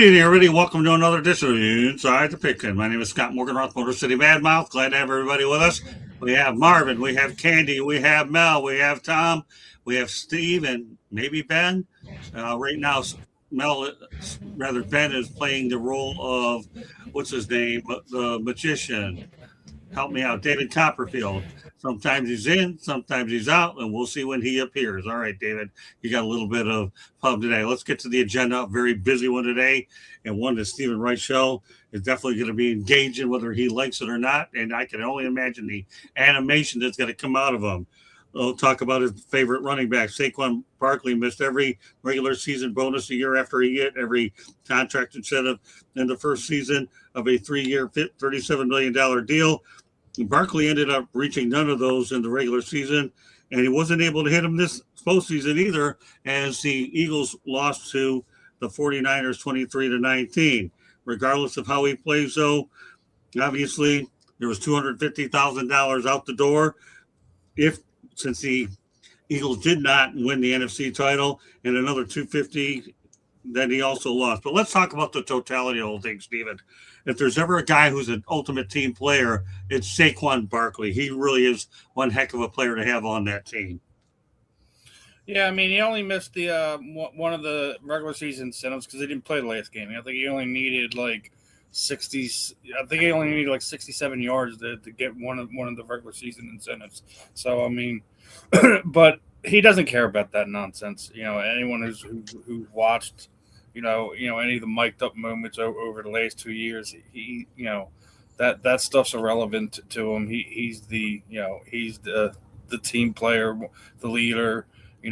Good evening, everybody. Welcome to another edition of Inside the Pigskin. My name is Scott Morganroth, Motor City Badmouth. Glad to have everybody with us. We have Marvin, we have Candy, we have Mel, we have Tom, we have Steve, and maybe Ben. Right now, Ben is playing the role of, what's his name, the magician. Help me out, David Copperfield. Sometimes he's in, sometimes he's out, and we'll see when he appears. All right, David, you got a little bit of fun today. Let's get to the agenda. Very busy one today, and one that Stephen Wright show is definitely going to be engaging, whether he likes it or not. And I can only imagine the animation that's going to come out of him. We'll talk about his favorite running back. Saquon Barkley missed every regular season bonus a year after he hit every contract incentive in the first season of a 3-year, $37 million deal. Barkley ended up reaching none of those in the regular season, and he wasn't able to hit them this postseason either, as the Eagles lost to the 49ers 23-19. Regardless of how he plays, though, obviously there was $250,000 out the door since the Eagles did not win the NFC title, and another $250 that he also lost. But let's talk about the totality of the whole thing, Steven. If there's ever a guy who's an ultimate team player, it's Saquon Barkley. He really is one heck of a player to have on that team. Yeah, I mean, he only missed the one of the regular season incentives because he didn't play the last game. I think he only needed like 60. I think he only needed like 67 yards to get one of the regular season incentives. So I mean, but he doesn't care about that nonsense. You know, anyone who's watched, you know, any of the mic'd up moments over the last 2 years, he that stuff's irrelevant to him. He's the team player, the leader. I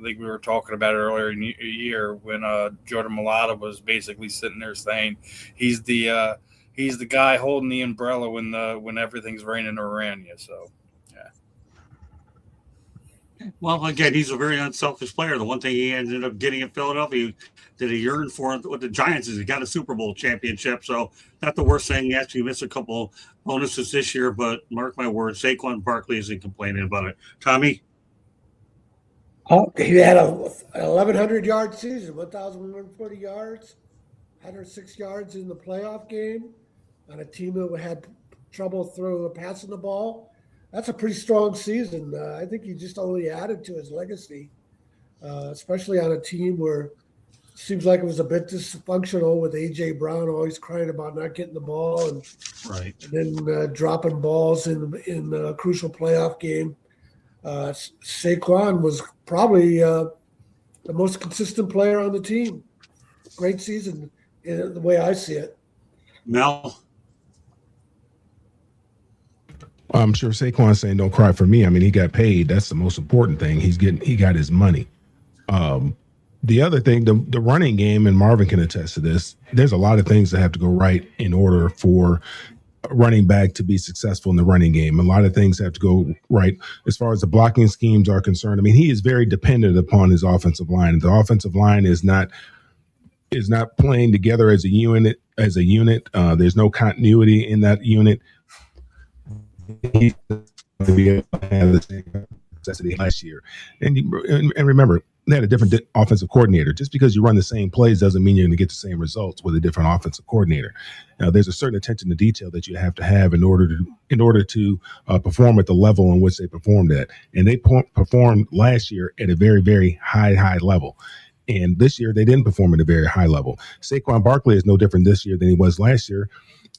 think we were talking about it earlier in the year when Jordan Mailata was basically sitting there saying he's the guy holding the umbrella when everything's raining around you. So. Well, again, he's a very unselfish player. The one thing he ended up getting in Philadelphia that he yearned for with the Giants is he got a Super Bowl championship. So not the worst thing. Yes, you missed a couple bonuses this year, but mark my words, Saquon Barkley isn't complaining about it. Tommy? Oh, he had a 1,100-yard season, 1,140 yards, 106 yards in the playoff game on a team that had trouble passing the ball. That's a pretty strong season. I think he just only added to his legacy, especially on a team where it seems like it was a bit dysfunctional with A.J. Brown always crying about not getting the ball and then dropping balls in a crucial playoff game. Saquon was probably the most consistent player on the team. Great season, the way I see it. Mel? I'm sure Saquon's saying, "Don't cry for me." I mean, he got paid. That's the most important thing. He got his money. The other thing, the running game, and Marvin can attest to this. There's a lot of things that have to go right in order for a running back to be successful in the running game. A lot of things have to go right as far as the blocking schemes are concerned. I mean, he is very dependent upon his offensive line. The offensive line is not playing together as a unit. There's no continuity in that unit. He's going to be able to have the same necessity last year. And remember, they had a different offensive coordinator. Just because you run the same plays doesn't mean you're going to get the same results with a different offensive coordinator. Now, there's a certain attention to detail that you have to have in order to perform at the level in which they performed at. And they performed last year at a very, very high level. And this year, they didn't perform at a very high level. Saquon Barkley is no different this year than he was last year.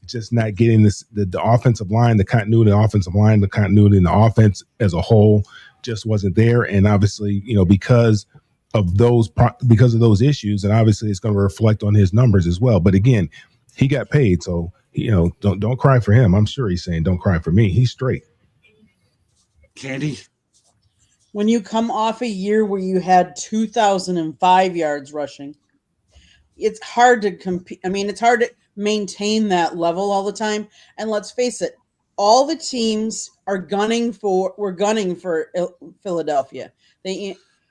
Just not getting the offensive line, the continuity in the offensive line, the continuity in the offense as a whole just wasn't there. And obviously, because of those issues, and obviously it's going to reflect on his numbers as well. But again, he got paid, so don't cry for him. I'm sure he's saying, "Don't cry for me." He's straight. Candy? When you come off a year where you had 2,005 yards rushing, it's hard to compete. I mean, it's hard to maintain that level all the time. And let's face it, all the teams were gunning for Philadelphia.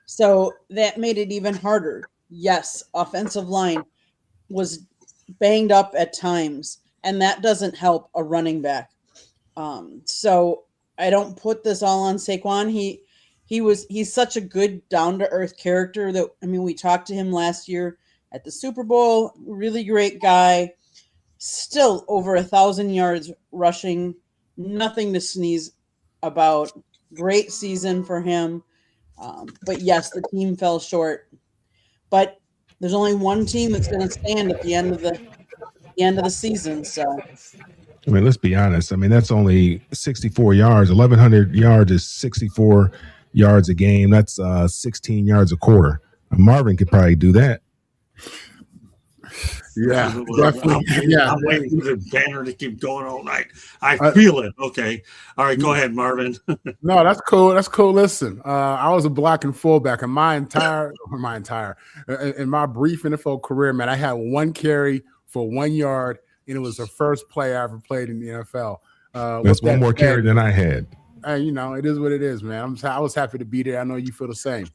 So that made it even harder. Yes, offensive line was banged up at times, and that doesn't help a running back. So I don't put this all on Saquon. He's such a good down to earth character that, I mean, we talked to him last year. at the Super Bowl. Really great guy. Still over 1,000 yards rushing. Nothing to sneeze about. Great season for him. But yes, the team fell short. But there's only one team that's going to stand at the end of the season. So, I mean, let's be honest. I mean, that's only 64 yards. 1,100 yards is 64 yards a game. That's 16 yards a quarter. Marvin could probably do that. Yeah, definitely. Yeah, I'm waiting for the banner to keep going all night. I feel it. Okay. All right, go ahead, Marvin. No, that's cool. That's cool. Listen, I was a blocking fullback in my brief NFL career, man. I had one carry for 1 yard, and it was the first play I ever played in the NFL. That's one more carry than I had. It is what it is, man. I was happy to be there. I know you feel the same.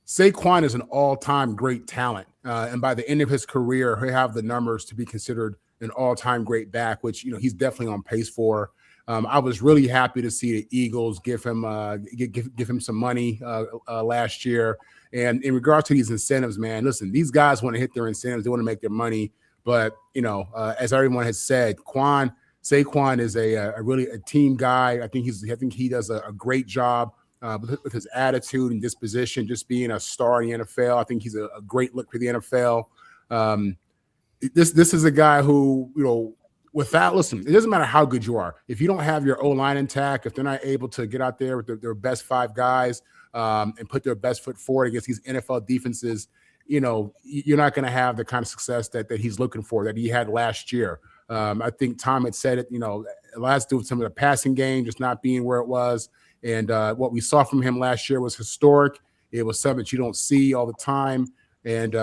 Saquon is an all-time great talent. And by the end of his career, he'll have the numbers to be considered an all-time great back, which, he's definitely on pace for. I was really happy to see the Eagles give him some money last year. And in regards to these incentives, man, listen, these guys want to hit their incentives. They want to make their money. But, as everyone has said, Saquon is a really a team guy. I think he does a great job. With his attitude and disposition, just being a star in the NFL. I think he's a great look for the NFL. This is a guy who, listen, it doesn't matter how good you are. If you don't have your O-line intact, if they're not able to get out there with their best five guys and put their best foot forward against these NFL defenses, you're not going to have the kind of success that he's looking for, that he had last year. I think Tom had said it, last with some of the passing game just not being where it was. And what we saw from him last year was historic. It was something that you don't see all the time. And,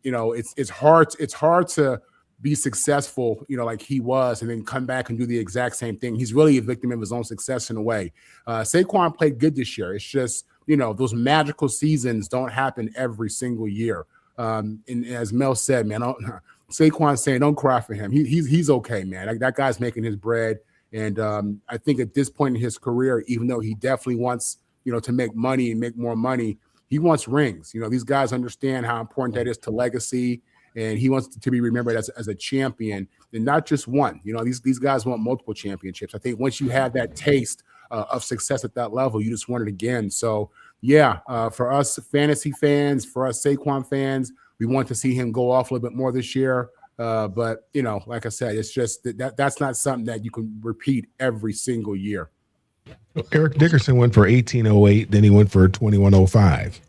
it's hard to be successful, like he was, and then come back and do the exact same thing. He's really a victim of his own success in a way. Saquon played good this year. It's just, those magical seasons don't happen every single year. And as Mel said, man, Saquon's saying, don't cry for him. He's okay, man. That guy's making his bread. And I think at this point in his career, even though he definitely wants, to make money and make more money, he wants rings. These guys understand how important that is to legacy, and he wants to be remembered as a champion and not just one. These guys want multiple championships. I think once you have that taste of success at that level, you just want it again. So, yeah, for us fantasy fans, for us Saquon fans, we want to see him go off a little bit more this year. But, like I said, it's just that's not something that you can repeat every single year. Eric Dickerson went for 1808, then he went for 2105.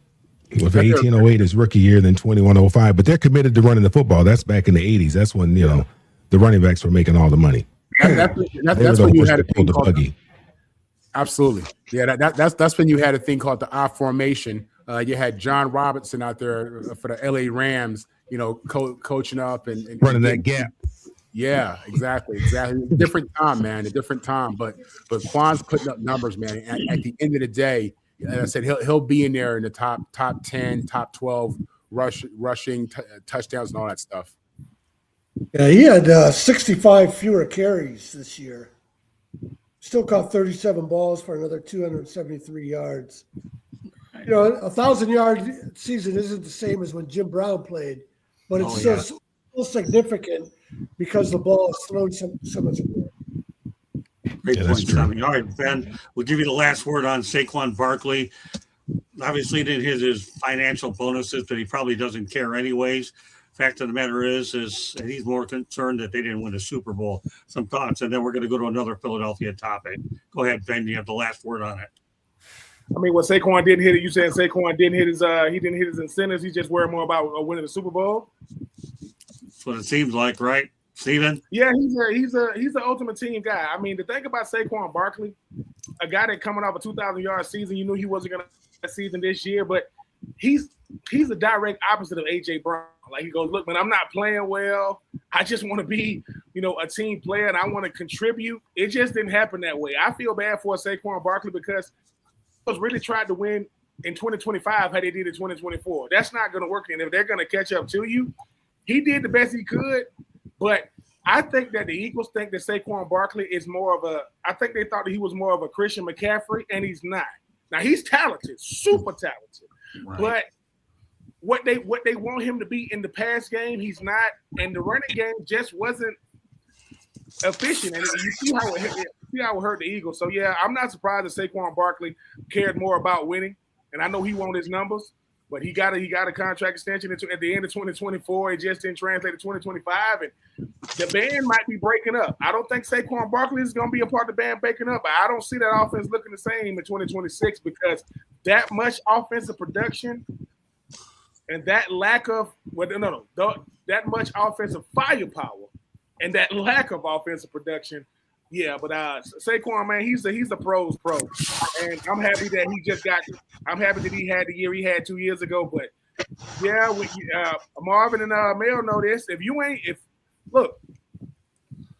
He went for 1808 his rookie year, then 2105. But they're committed to running the football. That's back in the 80s. That's when, the running backs were making all the money. That's when you had a thing called the, absolutely. Yeah, that's when you had a thing called the I formation. You had John Robinson out there for the LA Rams, coaching up and running that gap. Yeah, exactly. Different time, man. A different time. But Quan's putting up numbers, man. At the end of the day, as I said, he'll be in there in the top 10, top 12 rushing touchdowns and all that stuff. Yeah, he had 65 fewer carries this year. Still caught 37 balls for another 273 yards. 1,000-yard season isn't the same as when Jim Brown played, but it's still significant because the ball is thrown so much more. Great point, Tommy. All right, Ben, we'll give you the last word on Saquon Barkley. Obviously, didn't hit his financial bonuses, but he probably doesn't care anyways. Fact of the matter is he's more concerned that they didn't win a Super Bowl. Some thoughts, and then we're going to go to another Philadelphia topic. Go ahead, Ben. You have the last word on it. I mean, what Saquon didn't hit it. You saying Saquon didn't hit his incentives. He's just worried more about winning the Super Bowl. That's what it seems like, right, Steven? Yeah, he's the ultimate team guy. I mean, the thing about Saquon Barkley, a guy that coming off a 2,000-yard season, you knew he wasn't going to have a season this year, but he's the direct opposite of A.J. Brown. Like, he goes, look, man, I'm not playing well. I just want to be, a team player, and I want to contribute. It just didn't happen that way. I feel bad for Saquon Barkley because he was really tried to win in 2025 how they did in 2024. That's not going to work. And if they're going to catch up to you, he did the best he could. But I think that the Eagles think that Saquon Barkley is I think they thought that he was more of a Christian McCaffrey, and he's not. Now, he's talented, super talented. Right. But what they want him to be in the pass game. He's not, and the running game just wasn't efficient. And you see how it hurt the Eagles. So yeah, I'm not surprised that Saquon Barkley cared more about winning. And I know he wanted his numbers, but he got a contract extension at the end of 2024. It just didn't translate to 2025, and the band might be breaking up. I don't think Saquon Barkley is going to be a part of the band breaking up, but I don't see that offense looking the same in 2026 because that much offensive production and that lack of that much offensive firepower and that lack of offensive production. Yeah, but Saquon, man, he's a pro's pro, and I'm happy that I'm happy that he had the year he had 2 years ago. But yeah, Marvin and Mel know this. Look,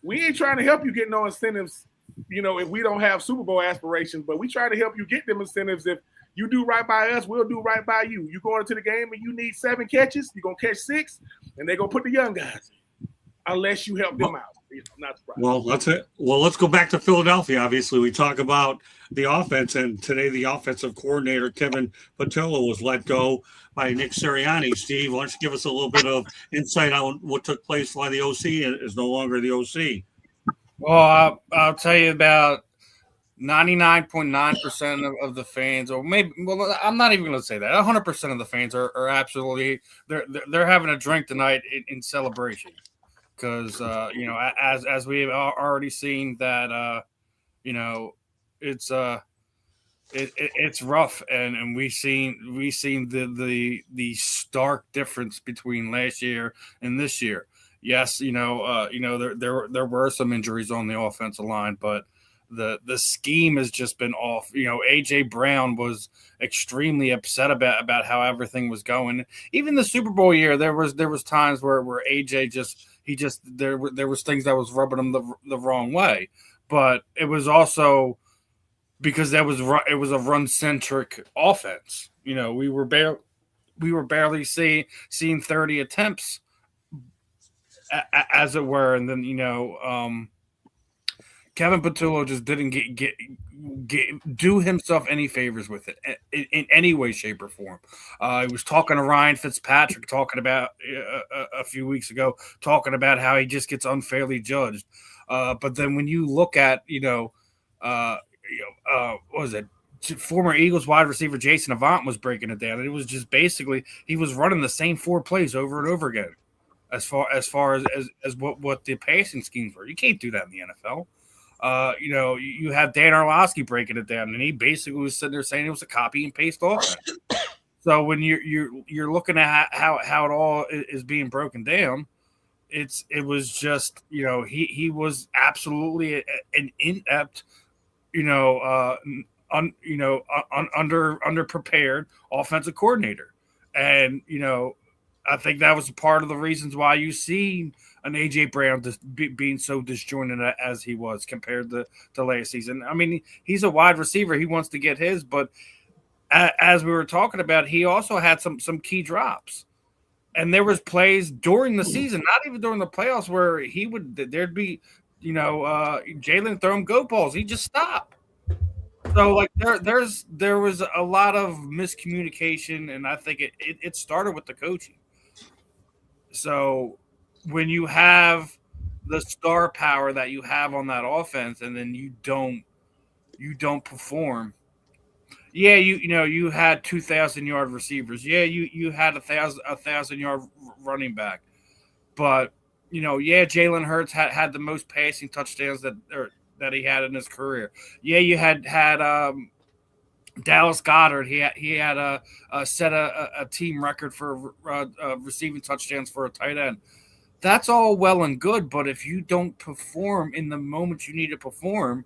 we ain't trying to help you get no incentives. If we don't have Super Bowl aspirations, but we try to help you get them incentives. If you do right by us, we'll do right by you. You going into the game and you need 7 catches, you're gonna catch 6, and they're gonna put the young guys in, unless you help them out. I'm not surprised. Well, that's it. Well, let's go back to Philadelphia. Obviously, we talk about the offense, and today the offensive coordinator, Kevin Patullo, was let go by Nick Sirianni. Steve, why don't you give us a little bit of insight on what took place, why the OC is no longer the OC? Well, I'll tell you about 99.9% of the fans, or maybe, well, I'm not even going to say that. 100% of the fans are absolutely they're having a drink tonight in celebration. Because as we have already seen that it's rough, and we've seen the stark difference between last year and this year. Yes, there were some injuries on the offensive line, but the scheme has just been off. AJ Brown was extremely upset about how everything was going. Even the Super Bowl year, there was times where AJ there was things that was rubbing him the wrong way, but it was also because it was a run centric offense. We were barely seeing 30 attempts, as it were, and then Kevin Patullo just didn't do himself any favors with it in any way, shape, or form. He was talking to Ryan Fitzpatrick, talking about a few weeks ago, talking about how he just gets unfairly judged. But then when you look at, what was it? Former Eagles wide receiver Jason Avant was breaking it down. And it was just basically he was running the same 4 plays over and over again, as far as what the passing schemes were. You can't do that in the NFL. You have Dan Orlovsky breaking it down, and he basically was sitting there saying it was a copy and paste offense. So when you're looking at how it all is being broken down, it was just he was absolutely an inept, underprepared offensive coordinator, and I think that was part of the reasons why you see an AJ Brown being so disjointed as he was compared to last season. I mean, he's a wide receiver; he wants to get his, but as we were talking about, he also had some key drops, and there was plays during the season, not even during the playoffs, where there'd be Jalen throw him go balls, he just stopped. So like there was a lot of miscommunication, and I think it started with the coaching. So when you have the star power that you have on that offense, and then you don't perform. Yeah, you had 2,000-yard receivers. Yeah, you had a 1,000-yard running back. But Jalen Hurts had the most passing touchdowns that he had in his career. Yeah, you had Dallas Goedert. He had set a team record for receiving touchdowns for a tight end. That's all well and good, but if you don't perform in the moment you need to perform,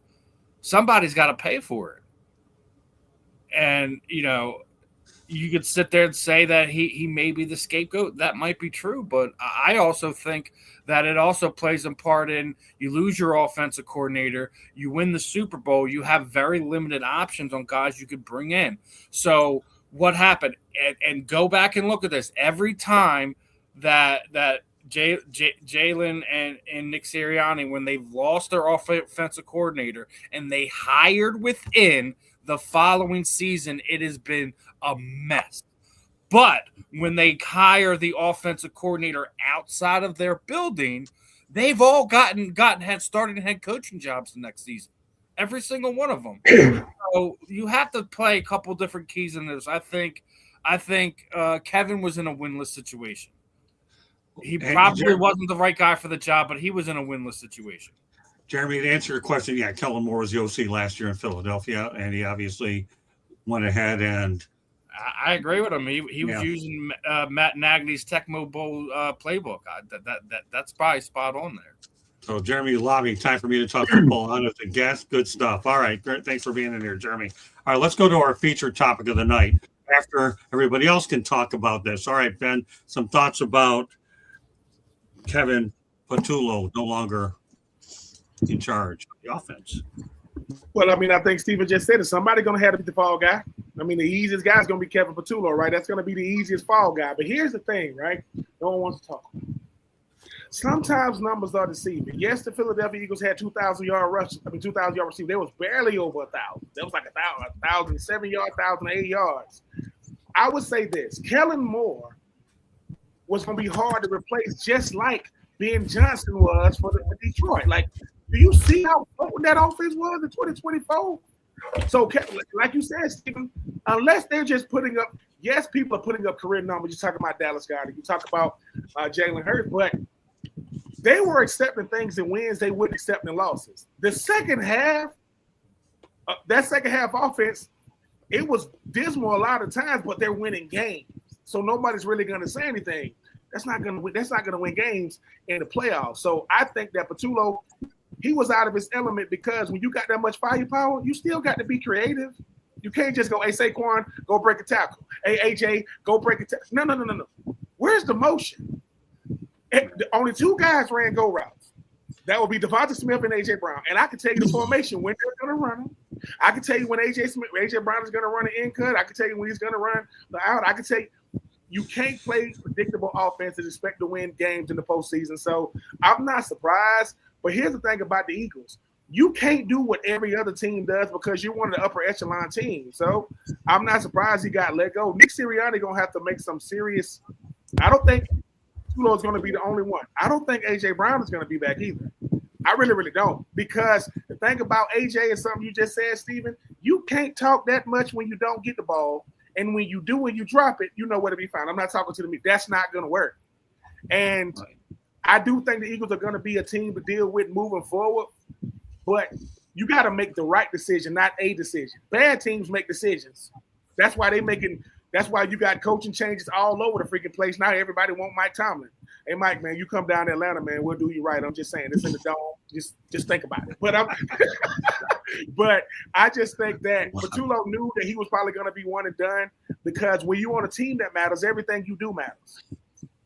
somebody's got to pay for it. And you could sit there and say that he may be the scapegoat. That might be true, but I also think that it also plays a part in you lose your offensive coordinator, you win the Super Bowl, you have very limited options on guys you could bring in. So what happened? And go back and look at this. Every time that Jalen and Nick Sirianni, when they've lost their offensive coordinator and they hired within the following season, it has been a mess. But when they hire the offensive coordinator outside of their building, they've all started head coaching jobs the next season. Every single one of them. So you have to play a couple different keys in this. I think Kevin was in a winless situation. He probably wasn't the right guy for the job, but he was in a winless situation. Jeremy, to answer your question, yeah, Kellen Moore was the OC last year in Philadelphia, and he obviously went ahead and I agree with him. He was using Matt Nagy's Tecmo Bowl playbook. That's probably spot on there. So, Jeremy lobbying, time for me to talk football on as a guest. Good stuff. All right. Great. Thanks for being in here, Jeremy. All right, let's go to our featured topic of the night after everybody else can talk about this. All right, Ben, some thoughts about Kevin Patullo no longer in charge of the offense. Well, I mean, I think Steven just said it. Somebody's going to have to be the fall guy. I mean, the easiest guy is going to be Kevin Patullo, right? That's going to be the easiest fall guy. But here's the thing, right? No one wants to talk about it. Sometimes numbers are deceiving. Yes, the Philadelphia Eagles had 2,000-yard rush. 2,000-yard receiver. They was barely over 1,000. That was like 1,007 yards, 1,008 yards. I would say this. Kellen Moore was going to be hard to replace, just like Ben Johnson was for Detroit. Like, do you see how potent that offense was in 2024? So, like you said, Stephen, unless they're just putting up, yes, people are putting up career numbers. You talk about Dallas Goedert, you talk about Jalen Hurts, but they were accepting things in wins they wouldn't accept in losses. The second half, that second half offense, it was dismal a lot of times, but they're winning games. So nobody's really going to say anything. That's not going to win games in the playoffs. So I think that Patullo, he was out of his element because when you got that much firepower, you still got to be creative. You can't just go, hey, Saquon, go break a tackle. Hey, AJ, go break a tackle. No. Where's the motion? Only two guys ran go routes. That would be Devonta Smith and AJ Brown. And I can tell you the formation when they're going to run them. I can tell you when AJ Brown is going to run an in cut. I can tell you when he's going to run the out. I can tell you can't play predictable offense and expect to win games in the postseason. So I'm not surprised. But here's the thing about the Eagles. You can't do what every other team does because you're one of the upper echelon teams. So I'm not surprised he got let go. Nick Sirianni going to have to make some serious – I don't think Tulo is going to be the only one. I don't think A.J. Brown is going to be back either. I really, really don't. Because the thing about A.J. is something you just said, Steven, you can't talk that much when you don't get the ball. And when you do and you drop it, you know where to be found. I'm not talking to the media. That's not going to work. And I do think the Eagles are going to be a team to deal with moving forward. But you got to make the right decision, not a decision. Bad teams make decisions. That's why that's why you got coaching changes all over the freaking place. Now everybody want Mike Tomlin. Hey, Mike, man, you come down to Atlanta, man, we'll do you right. I'm just saying, it's in the dome. Just think about it. But I just think that Patullo knew that he was probably going to be one and done because when you're on a team that matters, everything you do matters.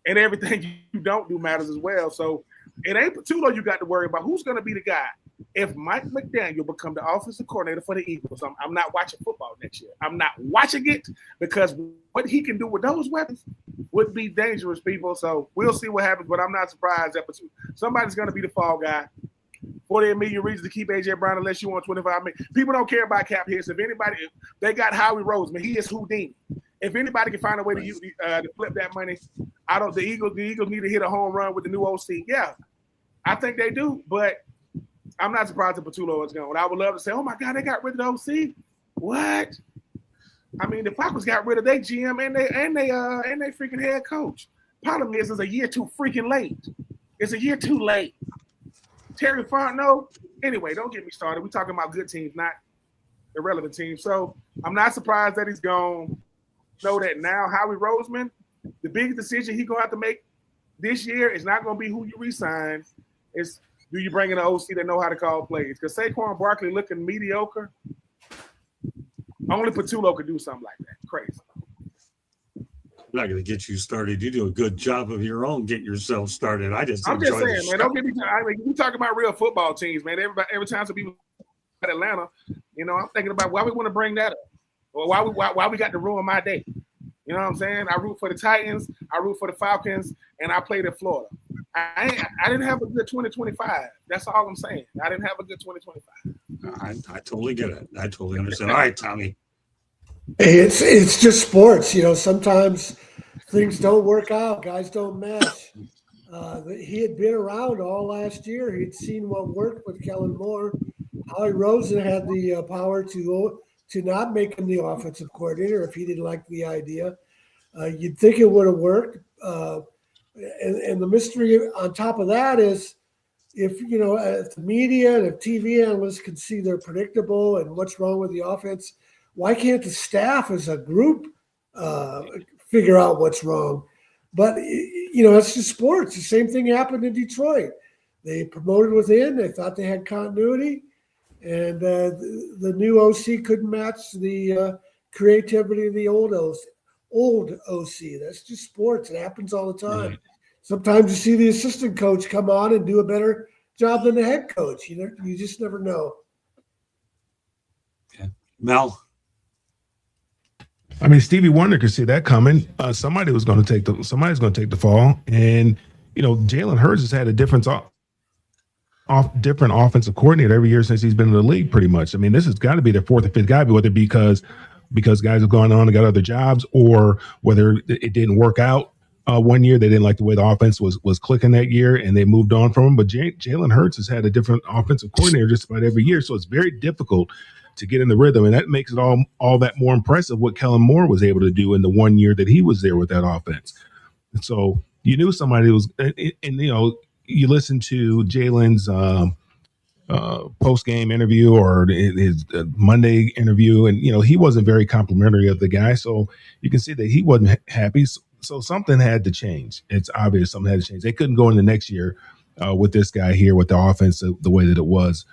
And everything you don't do matters as well. So it ain't Patullo you got to worry about. Who's going to be the guy? If Mike McDaniel become the offensive coordinator for the Eagles, I'm not watching football next year. I'm not watching it because what he can do with those weapons would be dangerous, people. So we'll see what happens, but I'm not surprised that somebody's going to be the fall guy. 40 million reasons to keep A.J. Brown unless you want 25 million. People don't care about cap hits. If they got Howie Roseman. He is Houdini. If anybody can find a way to flip that money, the Eagles need to hit a home run with the new OC. Yeah, I think they do, but I'm not surprised that Patullo is gone. I would love to say, oh my God, they got rid of the OC. What? I mean, the Falcons got rid of their GM and they freaking head coach. Problem is, it's a year too freaking late. It's a year too late. Terry Fontenot. Anyway, don't get me started. We're talking about good teams, not irrelevant teams. So I'm not surprised that he's gone. Know that now Howie Roseman, the biggest decision he's going to have to make this year is not going to be who you re-sign. It's do you bring in an OC that know how to call plays? Because Saquon Barkley looking mediocre. Only Patullo could do something like that. Crazy. I'm not going to get you started. You do a good job of your own. Get yourself started. I'm just saying, man. Don't get me. I mean, we talking about real football teams, man. Every time some people at Atlanta, I'm thinking about why we want to bring that up, or why we got to ruin my day. You know what I'm saying? I root for the Titans, I root for the Falcons, and I played in Florida. I didn't have a good 2025. That's all I'm saying. I didn't have a good 2025. I totally get it. I totally understand. All right, Tommy. It's just sports, sometimes things don't work out, guys don't mesh. He had been around all last year. He'd seen what worked with Kellen Moore. Howie Rosen had the power to not make him the offensive coordinator if he didn't like the idea. You'd think it would have worked. And the mystery on top of that is if the media and if TV analysts can see they're predictable and what's wrong with the offense, why can't the staff as a group figure out what's wrong? But it's just sports. The same thing happened in Detroit. They promoted within. They thought they had continuity, and the new OC couldn't match the creativity of the old OC. That's just sports. It happens all the time. Right. Sometimes you see the assistant coach come on and do a better job than the head coach. You just never know. Okay. Mel. I mean, Stevie Wonder could see that coming. Somebody's going to take the fall, and Jalen Hurts has had a different offensive coordinator every year since he's been in the league, pretty much. I mean, this has got to be their fourth or fifth guy, whether because guys have gone on and got other jobs, or whether it didn't work out one year. They didn't like the way the offense was clicking that year, and they moved on from him. But Jalen Hurts has had a different offensive coordinator just about every year, so it's very difficult to get in the rhythm, and that makes it all that more impressive what Kellen Moore was able to do in the 1 year that he was there with that offense. And so you knew somebody was, and you listen to Jalen's post-game interview or his Monday interview, and he wasn't very complimentary of the guy, so you can see that he wasn't happy. So something had to change. It's obvious something had to change. They couldn't go in the next year with this guy here with the offense the way that it was.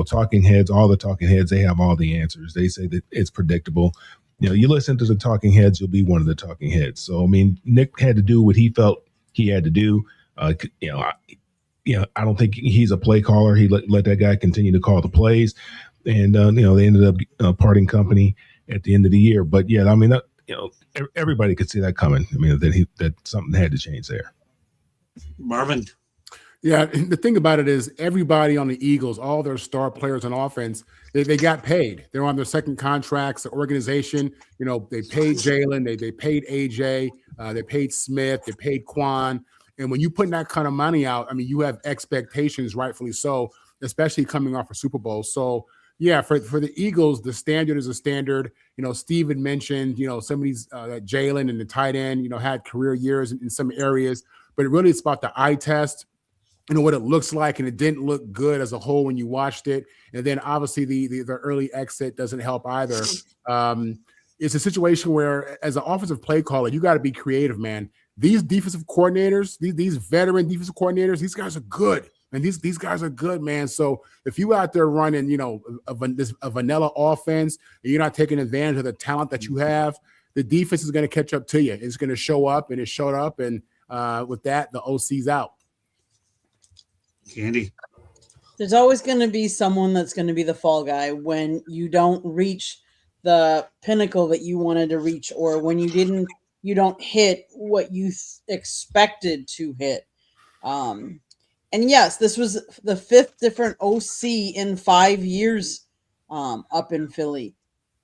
Talking heads, all the talking heads, they have all the answers. They say that it's predictable. You listen to the talking heads, you'll be one of the talking heads. So, I mean, Nick had to do what he felt he had to do. I don't think he's a play caller. He let that guy continue to call the plays. And, they ended up parting company at the end of the year. But, yeah, I mean, everybody could see that coming. I mean, that something had to change there. Marvin. Yeah, the thing about it is everybody on the Eagles, all their star players on offense, they got paid. They're on their second contracts. The organization, they paid Jalen, they paid AJ, they paid Smith, they paid Quan. And when you put that kind of money out, I mean, you have expectations, rightfully so, especially coming off a Super Bowl. So, yeah, for the Eagles, the standard is a standard. Steve had mentioned, some of these Jalen and the tight end, had career years in some areas, but really it's about the eye test. What it looks like, and it didn't look good as a whole when you watched it. And then obviously the early exit doesn't help either. It's a situation where as an offensive play caller, you got to be creative, man. These defensive coordinators, these veteran defensive coordinators, these guys are good. And these guys are good, man. So if you out there running, a vanilla offense, and you're not taking advantage of the talent that you have, the defense is going to catch up to you. It's going to show up, and it showed up. And with that, the OC's out. Candy. There's always going to be someone that's going to be the fall guy when you don't reach the pinnacle that you wanted to reach, or when you don't hit what you expected to hit. And yes, this was the fifth different OC in 5 years up in Philly.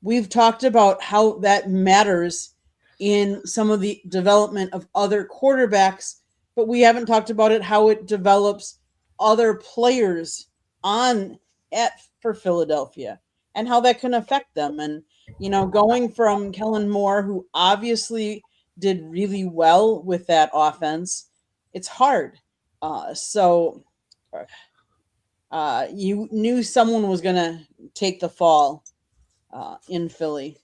We've talked about how that matters in some of the development of other quarterbacks, but we haven't talked about it, how it develops other players for Philadelphia and how that can affect them. And, going from Kellen Moore, who obviously did really well with that offense, it's hard. You knew someone was going to take the fall in Philly.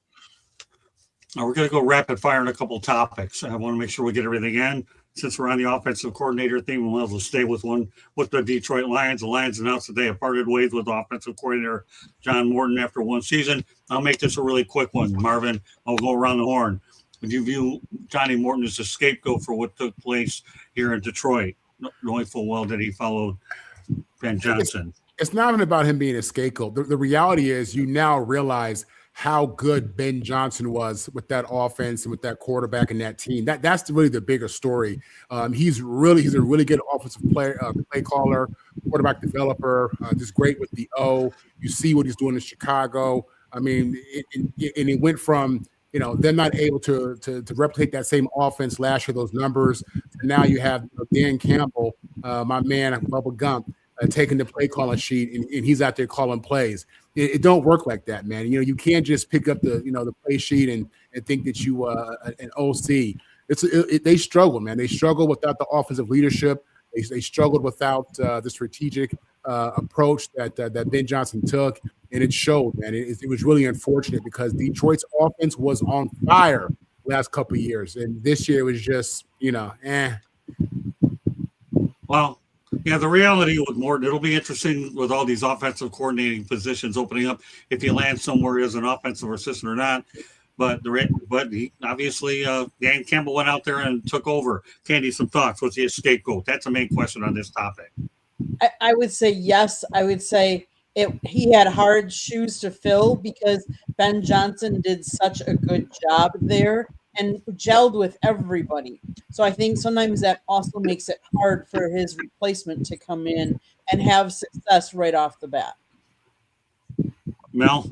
Now we're going to go rapid fire on a couple topics. I want to make sure we get everything in. Since we're on the offensive coordinator theme, we'll have to stay with one with the Detroit Lions. The Lions announced that they have parted ways with offensive coordinator John Morton after one season. I'll make this a really quick one, Marvin. I'll go around the horn. Would you view Johnny Morton as a scapegoat for what took place here in Detroit, knowing full well that he followed Ben Johnson? It's not even about him being a scapegoat. The reality is you now realize how good Ben Johnson was with that offense and with that quarterback and that team. That's really the bigger story. He's a really good offensive play caller, quarterback developer, just great with the O. You see what he's doing in Chicago. I mean, and it went from them not able to replicate that same offense last year, those numbers. And now you have Dan Campbell, my man, Bubba Gump, taking the play calling sheet, and he's out there calling plays. It don't work like that, man. You can't just pick up the play sheet and think that you an OC. They struggle, man. They struggle without the offensive leadership. They struggled without the strategic approach that Ben Johnson took, and it showed, man. It was really unfortunate because Detroit's offense was on fire last couple of years, and this year it was just, Well, yeah, the reality with Morton, it'll be interesting with all these offensive coordinating positions opening up if you land somewhere as an offensive assistant or not. But he, obviously, Dan Campbell went out there and took over. Candy, some thoughts? What's the scapegoat? That's the main question on this topic. I would say yes. I would say he had hard shoes to fill because Ben Johnson did such a good job there and gelled with everybody. So I think sometimes that also makes it hard for his replacement to come in and have success right off the bat. Mel?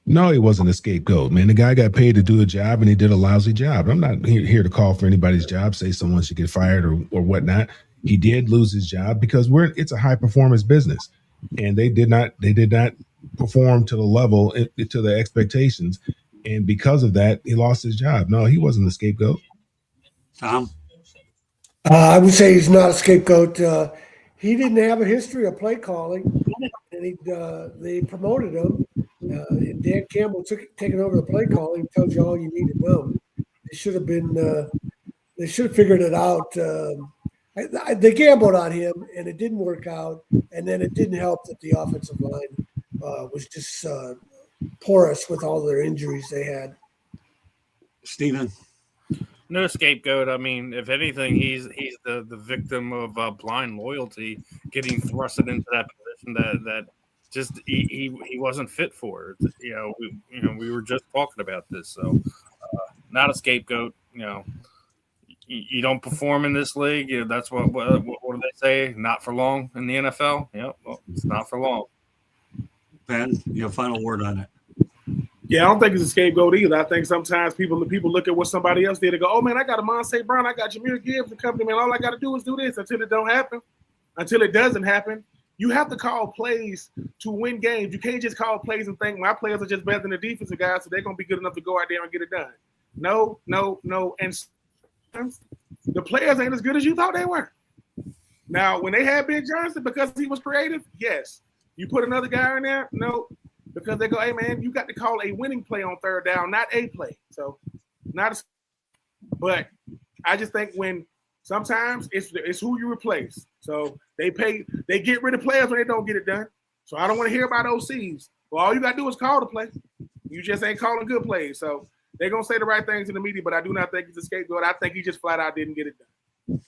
No, he wasn't a scapegoat, man. The guy got paid to do a job, and he did a lousy job. I'm not here to call for anybody's job, say someone should get fired or whatnot. He did lose his job because it's a high performance business, and they did not perform to the level, to the expectations, and because of that, he lost his job. No, he wasn't the scapegoat. Tom? I would say he's not a scapegoat. He didn't have a history of play calling, and they promoted him. And Dan Campbell taking over the play calling tells you all you need to know. They should have figured it out. They gambled on him, and it didn't work out. And then it didn't help that the offensive line was just porous with all their injuries they had. Steven? No scapegoat. I mean, if anything, he's the victim of blind loyalty, getting thrusted into that position that just he wasn't fit for. We were just talking about this, so not a scapegoat. You don't perform in this league. That's what do they say? Not for long in the NFL. Well, it's not for long. Ben, your final word on it. Yeah, I don't think it's a scapegoat either. I think sometimes people look at what somebody else did and go, "Oh man, I got a Monte Brown, I got Jahmyr Gibbs and company, man. All I got to do is do this until it don't happen, until it doesn't happen." You have to call plays to win games. You can't just call plays and think my players are just better than the defensive guys, so they're going to be good enough to go out there and get it done. No. And sometimes the players ain't as good as you thought they were. Now, when they had Ben Johnson, because he was creative, yes. You put another guy in there, no. Because they go, hey, man, you got to call a winning play on third down, not a play. So, but I just think when sometimes it's who you replace. So they get rid of players when they don't get it done. So I don't want to hear about OCs. Well, all you got to do is call the play. You just ain't calling good plays. So they're going to say the right things in the media, but I do not think he's a scapegoat. I think he just flat out didn't get it done.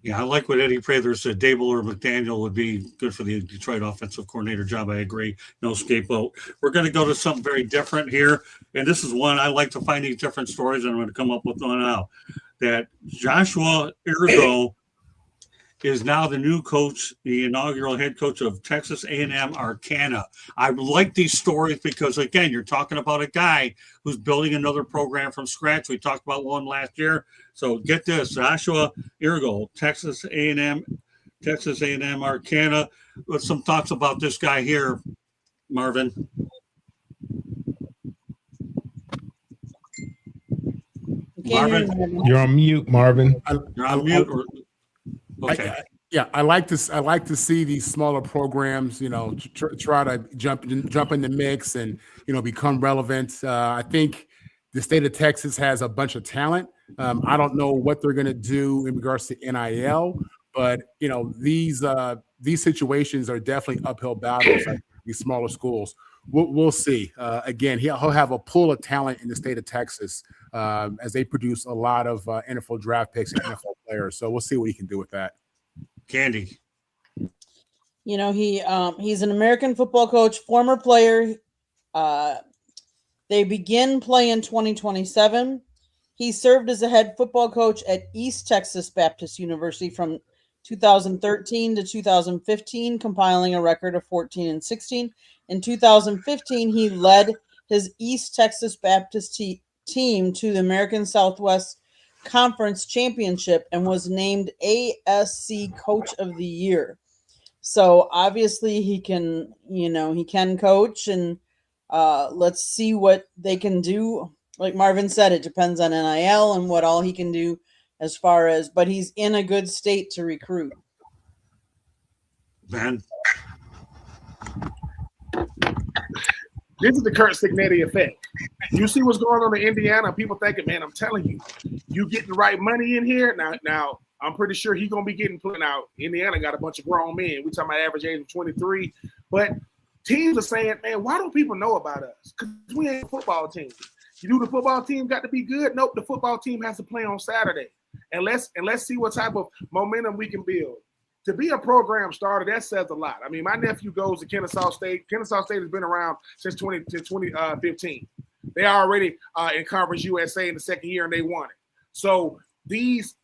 Yeah, I like what Eddie Prather said. Dable or McDaniel would be good for the Detroit offensive coordinator job. I agree. No scapegoat. We're going to go to something very different here. And this is one I like to find these different stories, and I'm going to come up with one now. That Joshua Ergo is now the new coach, the inaugural head coach of Texas A&M Arcana. I like these stories because, again, you're talking about a guy who's building another program from scratch. We talked about one last year. So get this, Joshua Ergo, Texas A&M Arcana. With some thoughts about this guy here, Marvin. Marvin, you're on mute, Marvin. You're on mute. Okay. I like to see these smaller programs, try to jump in the mix and become relevant. I think the state of Texas has a bunch of talent. I don't know what they're going to do in regards to NIL, but these situations are definitely uphill battles at these smaller schools. We'll see. Again, he'll have a pool of talent in the state of Texas as they produce a lot of NFL draft picks and NFL players. So we'll see what he can do with that. Candy. He's an American football coach, former player. They begin play in 2027. He served as a head football coach at East Texas Baptist University from 2013 to 2015, compiling a record of 14-16. In 2015, he led his East Texas Baptist team to the American Southwest Conference Championship and was named ASC Coach of the Year. So obviously he can coach, and let's see what they can do. Like Marvin said, it depends on NIL and what all he can do as far as, but he's in a good state to recruit. Ben? This is the Kurt Signetti effect. You see what's going on in Indiana, people thinking, man, I'm telling you, you getting the right money in here. Now I'm pretty sure he's going to be getting put out. Indiana got a bunch of grown men. We talking about average age of 23. But teams are saying, man, why don't people know about us? Because we ain't a football team. You do the football team got to be good? Nope, the football team has to play on Saturday. And let's see what type of momentum we can build. To be a program starter, that says a lot. I mean, my nephew goes to Kennesaw State. Kennesaw State has been around since 2015. They are already in Conference USA in the second year, and they won it. So these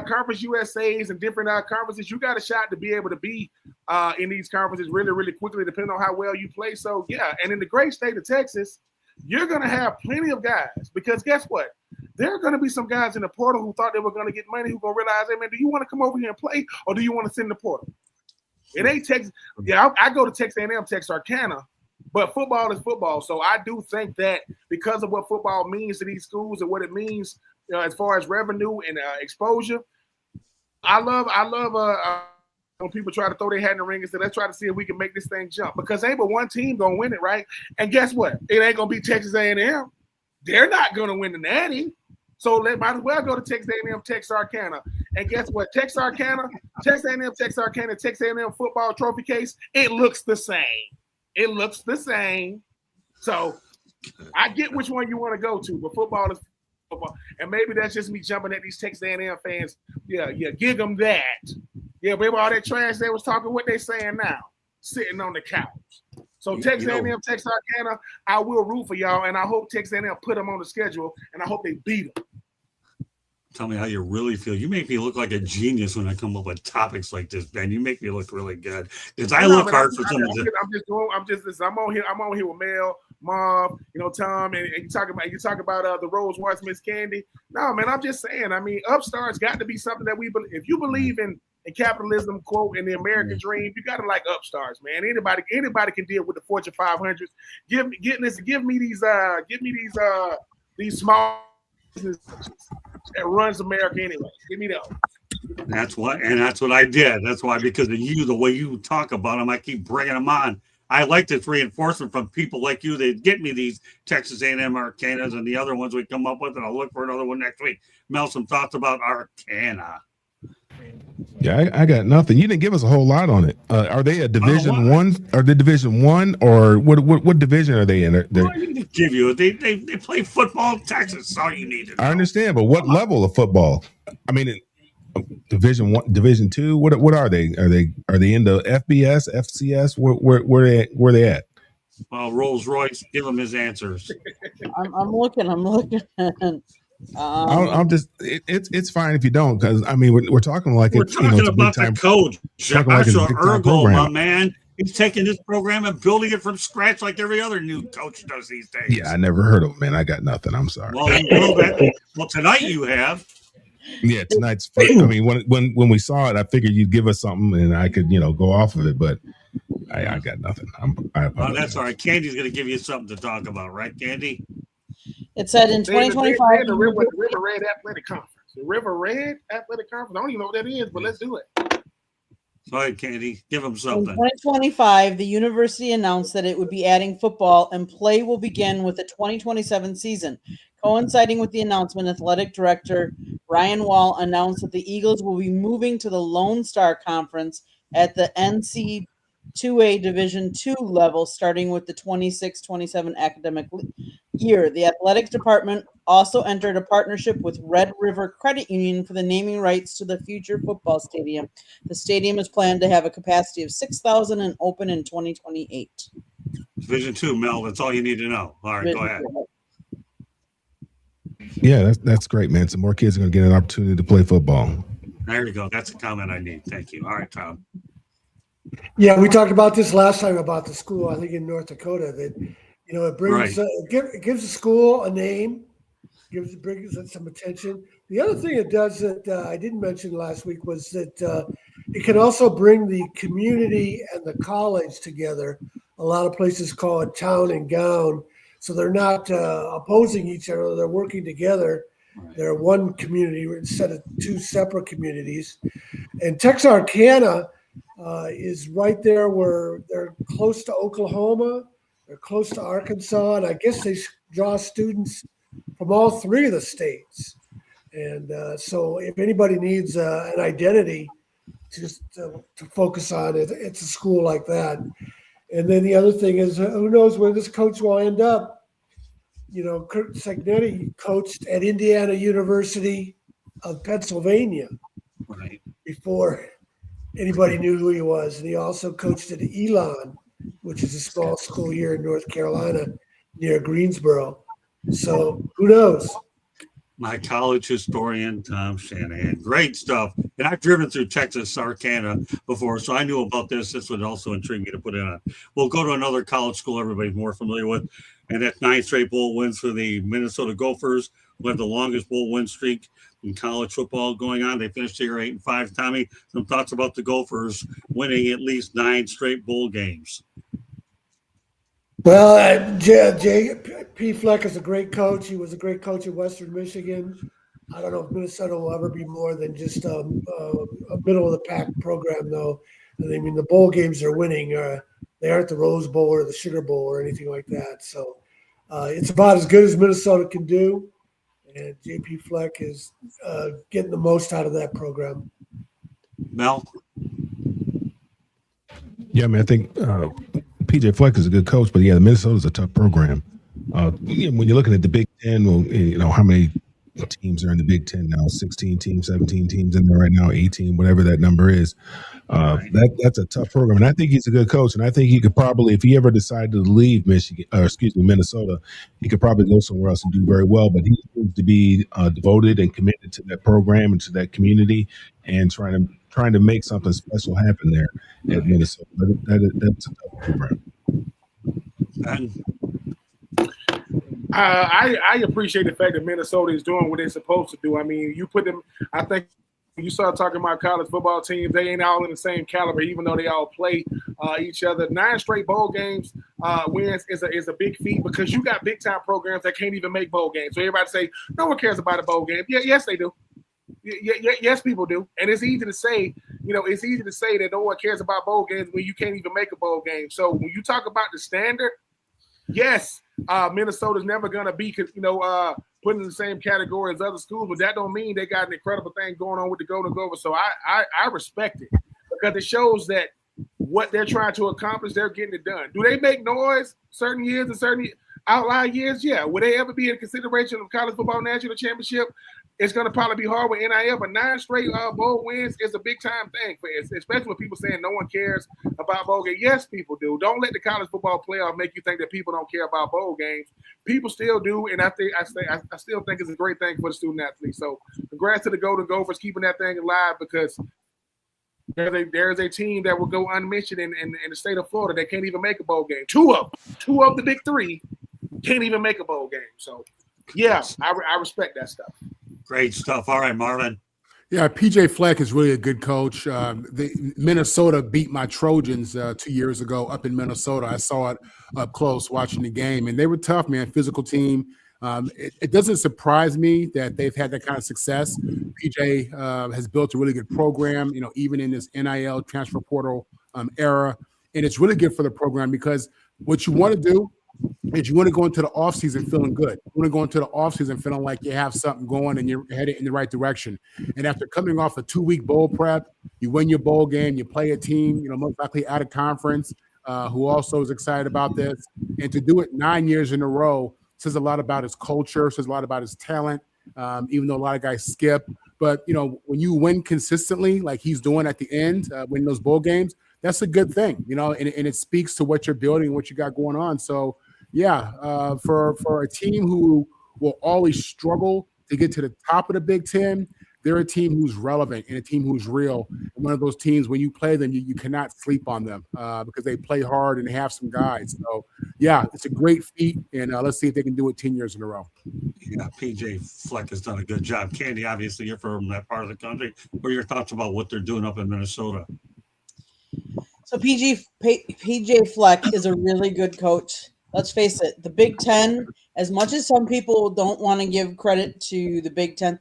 Conference USAs and different conferences, you got a shot to be able to be in these conferences really, really quickly, depending on how well you play. So, yeah, and in the great state of Texas, you're going to have plenty of guys because guess what? There are going to be some guys in the portal who thought they were going to get money who going to realize, hey, man, do you want to come over here and play or do you want to sit in the portal? It ain't Texas. Yeah, I go to Texas A&M, Texarkana, but football is football. So I do think that because of what football means to these schools and what it means as far as revenue and exposure, I love when people try to throw their hat in the ring and say, let's try to see if we can make this thing jump because ain't but one team going to win it, right? And guess what? It ain't going to be Texas A&M. They're not going to win the Natty. So might as well go to Texas A&M, Texarkana. And guess what? Texarkana, Texas A&M, Texarkana, Texas A&M football trophy case, it looks the same. It looks the same. So I get which one you want to go to, but football is football. And maybe that's just me jumping at these Texas A&M fans. Yeah, gig them that. Yeah, baby, all that trash they was talking, what they saying now? Sitting on the couch. So Texas A&M, Texarkana, I will root for y'all, and I hope Texas A&M put them on the schedule, and I hope they beat them. Tell me how you really feel. You make me look like a genius when I come up with topics like this, Ben. You make me look really good because I look hard for some of them. I'm on here with Mel, Mom, Tom, and you talk about the Rose Once Miss Candy. No, man, I'm just saying. I mean, upstarts got to be something that we believe. If you believe in capitalism, quote, and the American dream, you got to like upstarts, man. Anybody can deal with the Fortune 500s. Give me these small businesses that runs America anyway. Give me those. That's what I did. That's why, because of you, the way you talk about them, I keep bringing them on. I like this reinforcement from people like you that get me these Texas A&M Arcanas and the other ones we come up with, and I'll look for another one next week. Mel, some thoughts about Arcana. Yeah, I got nothing. You didn't give us a whole lot on it. Are they a Division One? Are they Division One, or what division are they in? They play football in Texas. That's all you need to know. I understand, but what level of football? I mean, Division One, Division Two. What are they? Are they in the FBS, FCS? Where they at? Well, Rolls Royce, give him his answers. I'm looking. I'm just. It's fine if you don't, because I mean we're talking like we're talking about the coach, Joshua Ergo, my man. He's taking this program and building it from scratch like every other new coach does these days. Yeah, I never heard of him, man. I got nothing. I'm sorry. Well, tonight you have. Yeah, tonight's. I mean, when we saw it, I figured you'd give us something and I could go off of it, but I got nothing. Oh, that's all right. Candy's going to give you something to talk about, right, Candy? It said in 2025. The River Red Athletic Conference. The River Red Athletic Conference. I don't even know what that is, but let's do it. Go ahead, Candy. Give them something. In 2025, the university announced that it would be adding football, and play will begin with the 2027 season. Coinciding with the announcement, athletic director Ryan Wall announced that the Eagles will be moving to the Lone Star Conference at the NC2A Division II level, starting with the 26-27 academic year. The athletics department also entered a partnership with Red River Credit Union for the naming rights to the future football stadium. The stadium is planned to have a capacity of 6,000 and open in 2028. Division II, Mel. That's all you need to know. All right, go ahead. Yeah, that's great, man. Some more kids are going to get an opportunity to play football. There you go. That's a comment I need. Thank you. All right, Tom. Yeah, we talked about this last time about the school, I think in North Dakota, that, it brings, Right. it gives the school a name, brings it some attention. The other thing it does that I didn't mention last week was that it can also bring the community and the college together. A lot of places call it town and gown. So they're not opposing each other, they're working together. Right. They're one community instead of two separate communities. And Texarkana is right there where they're close to Oklahoma, they're close to Arkansas, and I guess they draw students from all three of the states. And so if anybody needs an identity just to focus on, it's a school like that. And then the other thing is, who knows where this coach will end up. Kurt Cignetti coached at Indiana University of Pennsylvania Right. before anybody knew who he was. And he also coached at Elon, which is a small school here in North Carolina near Greensboro. So who knows? My college historian, Tom Shanahan. Great stuff. And I've driven through Texarkana before, so I knew about this. This would also intrigue me to put in on. We'll go to another college school everybody's more familiar with, and that's 9 straight bowl wins for the Minnesota Gophers, who have the longest bowl win streak in college football going on. They finished the year 8-5. Tommy, some thoughts about the Gophers winning at least 9 straight bowl games? Well, J.P. Fleck is a great coach. He was a great coach at Western Michigan. I don't know if Minnesota will ever be more than just a middle of the pack program, though. I mean, the bowl games they're winning, they aren't the Rose Bowl or the Sugar Bowl or anything like that. So it's about as good as Minnesota can do. And J.P. Fleck is getting the most out of that program. Mel? Yeah, I mean, I think PJ Fleck is a good coach, but yeah, Minnesota's a tough program. When you're looking at the Big Ten, well, how many teams are in the Big Ten now? 16 teams, 17 teams in there right now, 18, whatever that number is. That's a tough program, and I think he's a good coach. And I think he could probably, if he ever decided to leave Minnesota, he could probably go somewhere else and do very well. But he seems to be devoted and committed to that program and to that community, and trying to make something special happen there at Minnesota. That's a tough program. And I appreciate the fact that Minnesota is doing what they're supposed to do. I mean, you put them. I think you start talking about college football teams; they ain't all in the same caliber, even though they all play each other. 9 straight bowl games wins is a big feat because you got big time programs that can't even make bowl games. So everybody say no one cares about a bowl game. Yeah, yes they do. Yes, people do, and it's easy to say. It's easy to say that no one cares about bowl games when you can't even make a bowl game. So when you talk about the standard, yes, Minnesota's never gonna be, put in the same category as other schools, but that don't mean they got an incredible thing going on with the Golden Gophers. So I respect it because it shows that what they're trying to accomplish, they're getting it done. Do they make noise certain years and certain outlier years? Yeah. Will they ever be in consideration of college football national championship? It's going to probably be hard with NIL, but 9 straight bowl wins is a big time thing for us, especially with people saying no one cares about bowl games. Yes, people do. Don't let the college football playoff make you think that people don't care about bowl games. People still do, and I still think it's a great thing for the student athletes. So, congrats to the Golden Gophers keeping that thing alive because there's a team that will go unmentioned in the state of Florida that can't even make a bowl game. Two of the big 3 can't even make a bowl game. So, yeah, I respect that stuff. great stuff. All right, Marvin. Yeah, PJ Fleck is really a good coach. Minnesota beat my Trojans 2 years ago up in Minnesota. I saw it up close watching the game, and they were tough, man, physical team. It doesn't surprise me that they've had that kind of success. PJ has built a really good program, even in this NIL transfer portal era, and it's really good for the program because what you want to do is you want to go into the offseason feeling good. You want to go into the offseason feeling like you have something going and you're headed in the right direction. And after coming off a 2-week bowl prep, you win your bowl game, you play a team, most likely out of conference, who also is excited about this. And to do it 9 years in a row says a lot about his culture, says a lot about his talent, even though a lot of guys skip. But, when you win consistently like he's doing at the end, winning those bowl games, that's a good thing, and it speaks to what you're building and what you got going on. So, yeah, for a team who will always struggle to get to the top of the Big Ten, they're a team who's relevant and a team who's real. And one of those teams, when you play them, you cannot sleep on them because they play hard and have some guys. So, yeah, it's a great feat, and let's see if they can do it 10 years in a row. Yeah, PJ Fleck has done a good job. Candy, obviously, you're from that part of the country. What are your thoughts about what they're doing up in Minnesota? So PJ Fleck is a really good coach. Let's face it, the Big Ten, as much as some people don't want to give credit to the Big Ten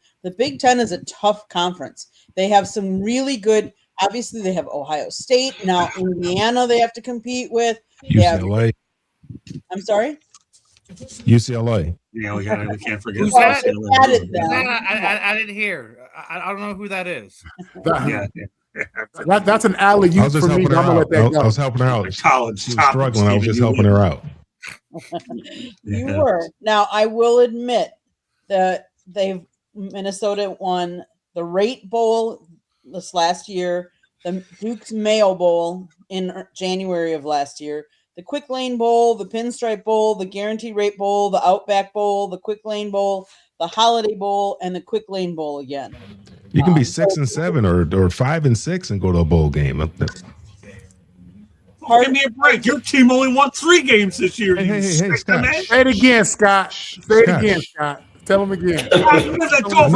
is a tough conference. They have some really – obviously, they have Ohio State. Now, Indiana they have to compete with. UCLA. I'm sorry? UCLA. Yeah, we can't forget. Who's that? I didn't hear. I don't know who that is. Yeah. That's an alley-oop for me. I'm gonna let that go. I was helping her out. College she was struggling. I was just helping her out. You were. Now, I will admit that Minnesota won the Rate Bowl this last year, the Duke's Mayo Bowl in January of last year, the Quick Lane Bowl, the Pinstripe Bowl, the Guarantee Rate Bowl, the Outback Bowl, the Quick Lane Bowl, the Holiday Bowl, and the Quick Lane Bowl again. You can be 6-7 or 5-6 and go to a bowl game. Give me a break. Your team only won 3 games this year. Hey, Scott. Say it again, Scott. Say it again, Scott. Tell him again. I know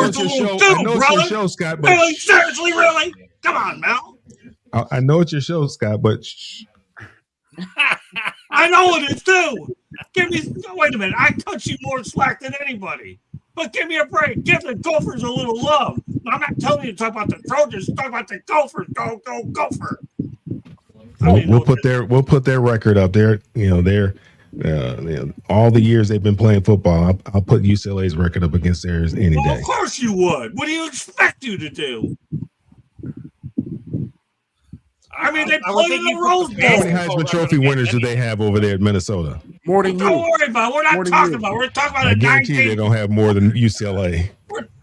it's your show, Scott. But really? Seriously, really? Come on, Mel. I know it's your show, Scott, but I know it is too. Wait a minute. I touch you more slack than anybody. But give me a break. Give the Gophers a little love. I'm not telling you to talk about the Trojans. Talk about the Gophers. Go, Gopher. We'll put their record up there. All the years they've been playing football. I'll put UCLA's record up against theirs any day. Of course you would. What do you expect you to do? I mean, they play in the Rose Bowl. How many Heisman Trophy winners do they have over there in Minnesota? More than you. Don't worry about it. We're not talking about it. We're talking about I guarantee they don't have more than UCLA.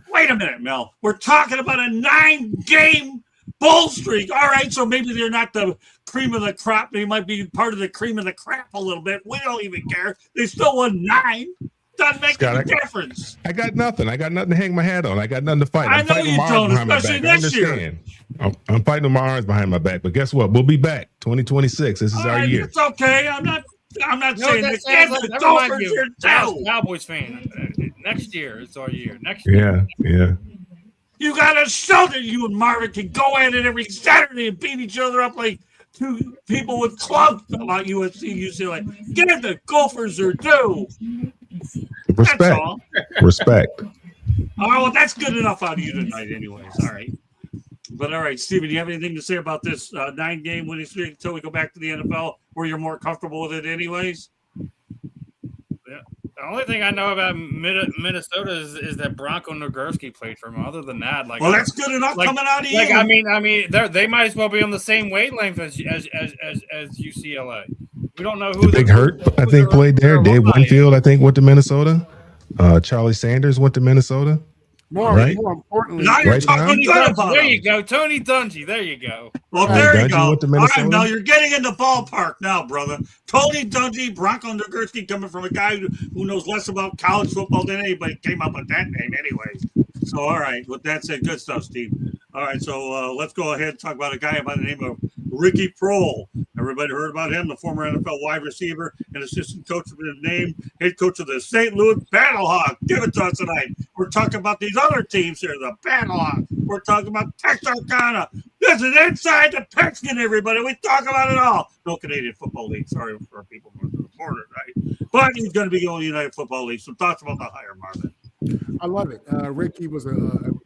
Wait a minute, Mel. We're talking about a 9-game bowl streak. All right, so maybe they're not the cream of the crop. They might be part of the cream of the crap a little bit. We don't even care. They still won 9. Doesn't make any difference. I got nothing. I got nothing to hang my hat on. I got nothing to fight. I know you don't, especially next year. I'm fighting with my arms behind my back. But guess what? We'll be back. 2026. This is our year. It's okay. I'm not saying the Gophers are down. Cowboys fan. Next year it's our year. Next year. Yeah. You got to show that you and Marvin can go at it every Saturday and beat each other up like two people with clubs about USC, UCLA. Give the Gophers their due. Respect. That's all. Respect. All right, well, that's good enough out of you tonight anyways. All right. But all right, Steven, do you have anything to say about this 9-game winning streak until we go back to the NFL where you're more comfortable with it anyways? Yeah. The only thing I know about Minnesota is that Bronco Nagurski played for him. Other than that, that's good enough coming out of you. I mean, they might as well be on the same wavelength as UCLA. We don't know who. Big Hurt, I think, played there. Dave Winfield, I think, went to Minnesota. Charlie Sanders went to Minnesota. More importantly, now you're talking good about There you go, Tony Dungy. There you go. Well, there you go. All right, now you're getting in the ballpark now, brother. Tony Dungy, Bronco Nagurski, coming from a guy who knows less about college football than anybody came up with that name anyways. So, all right, with that said, good stuff, Steve. All right, so let's go ahead and talk about a guy by the name of Ricky Prohl. Everybody heard about him, the former NFL wide receiver and assistant coach of his name, head coach of the St. Louis Battlehawks. Give it to us tonight. We're talking about these other teams here, the Battlehawks. We're talking about Texarkana. This is Inside the Pigskin, everybody. We talk about it all. No Canadian Football League. Sorry for people north of the border, right? But he's going to be going to United Football League. Some thoughts about the hire, Marvin. I love it. Ricky was a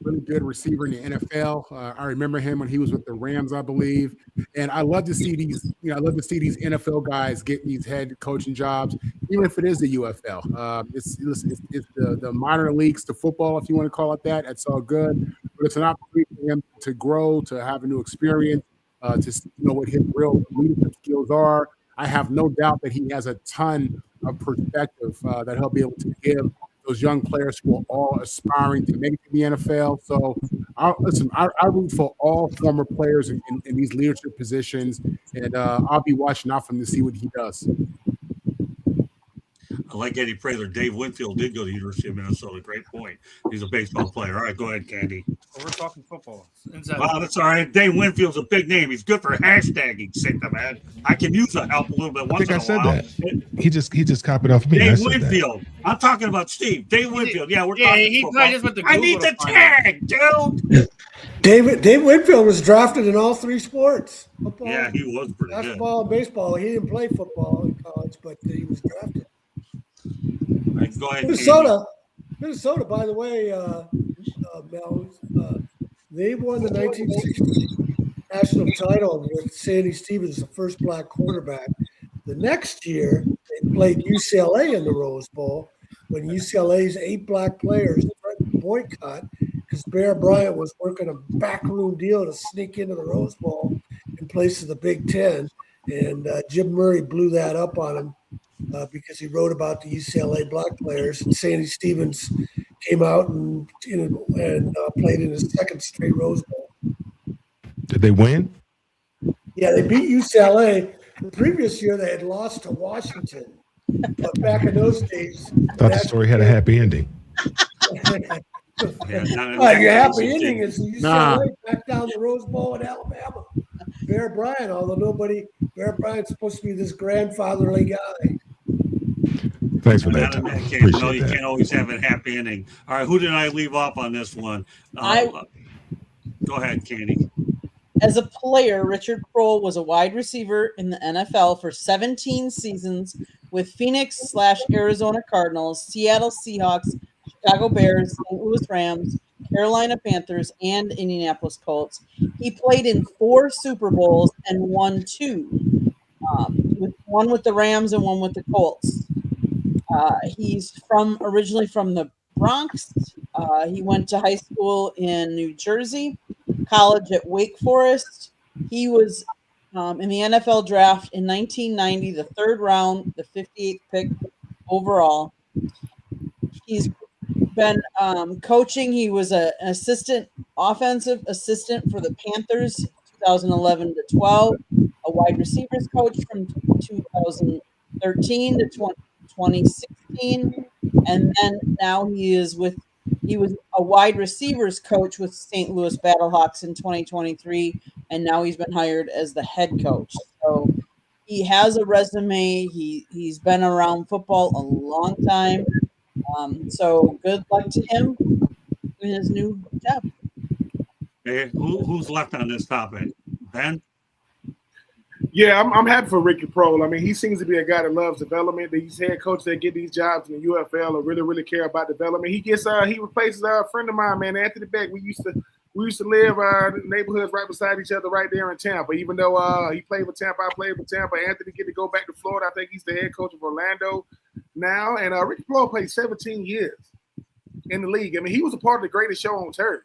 really good receiver in the NFL. I remember him when he was with the Rams, I believe. And I love to see these. I love to see these NFL guys getting these head coaching jobs, even if it is the UFL. It's the minor leagues to football, if you want to call it that. That's all good. But it's an opportunity for him to grow, to have a new experience, to know what his real leadership skills are. I have no doubt that he has a ton of perspective that he'll be able to give those young players who are all aspiring to make it to the NFL. So, I root for all former players in these leadership positions, and I'll be watching out for him to see what he does. I like Eddie Prather. Dave Winfield did go to the University of Minnesota. Great point. He's a baseball player. All right, go ahead, Candy. We're talking football. Inside. Wow, that's all right. Dave Winfield's a big name. He's good for hashtagging, Sicta, man. I can use the help a little bit I once think I in a said while. that. He just copied off me. I Dave said that. Winfield. I'm talking about Steve. Dave Winfield. Yeah, we're Yeah, talking he football. probably just went to I need Google the to find out. tag, dude. Dave Winfield was drafted in all three sports. Football, Yeah, he was pretty good. basketball, and baseball. He didn't play football in college, but he was drafted. All right, go ahead, Minnesota, by the way, Mel, they won the 1960 national title with Sandy Stevens, the first black quarterback. The next year, they played UCLA in the Rose Bowl when UCLA's 8 black players threatened to boycott because Bear Bryant was working a backroom deal to sneak into the Rose Bowl in place of the Big Ten. And Jim Murray blew that up on him because he wrote about the UCLA black players. And Sandy Stevens came out and played in his second straight Rose Bowl. Did they win? Yeah, they beat UCLA. The previous year, they had lost to Washington. But back in those days, I thought the story had a happy ending. Yeah, your happy ending is UCLA Nah. back down the Rose Bowl in Alabama. Bear Bryant, Bear Bryant's supposed to be this grandfatherly guy. Thanks for that, Not in Tom. that case. Appreciate No, you that. can't always have a happy ending. All right, who did I leave off on this one? Go ahead, Candy. As a player, Richard Kroll was a wide receiver in the NFL for 17 seasons with Phoenix/Arizona Cardinals, Seattle Seahawks, Chicago Bears, St. Louis Rams, Carolina Panthers, and Indianapolis Colts. He played in 4 Super Bowls and won 2, one with the Rams and one with the Colts. He's originally from the Bronx. He went to high school in New Jersey, college at Wake Forest. He was in the NFL draft in 1990, the 3rd round, the 58th pick overall. He's been coaching. He was an offensive assistant for the Panthers, 2011 to 12, a wide receivers coach from 2013 to 2016, and then now he was a wide receivers coach with St. Louis Battlehawks in 2023, and now he's been hired as the head coach. So he has a resume. He's been around football a long time. So good luck to him in his new job. Hey, who's left on this topic? Ben? Yeah, I'm happy for Ricky Prohl. I mean, he seems to be a guy that loves development. These head coaches that get these jobs in the UFL or really care about development. He replaces a friend of mine, man, Anthony Beck. We used to live in neighborhoods right beside each other right there in Tampa. Even though he played for Tampa, I played for Tampa. Anthony get to go back to Florida. I think he's the head coach of Orlando now. And Ricky Prohl played 17 years in the league. I mean, he was a part of the greatest show on turf.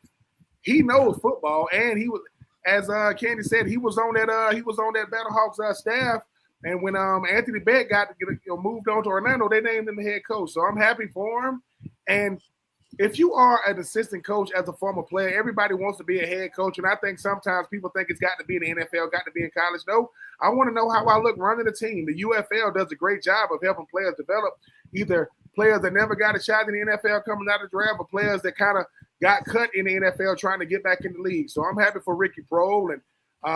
He knows football, and he was, as Candy said, he was on that Battlehawks staff. And when Anthony Beck moved on to Orlando, they named him the head coach. So I'm happy for him. And if you are an assistant coach as a former player, everybody wants to be a head coach. And I think sometimes people think it's got to be in the NFL, got to be in college. No, I want to know how I look running a team. The UFL does a great job of helping players develop, either players that never got a shot in the NFL coming out of the draft, or players that kind of got cut in the NFL trying to get back in the league. So I'm happy for Ricky Prohl. And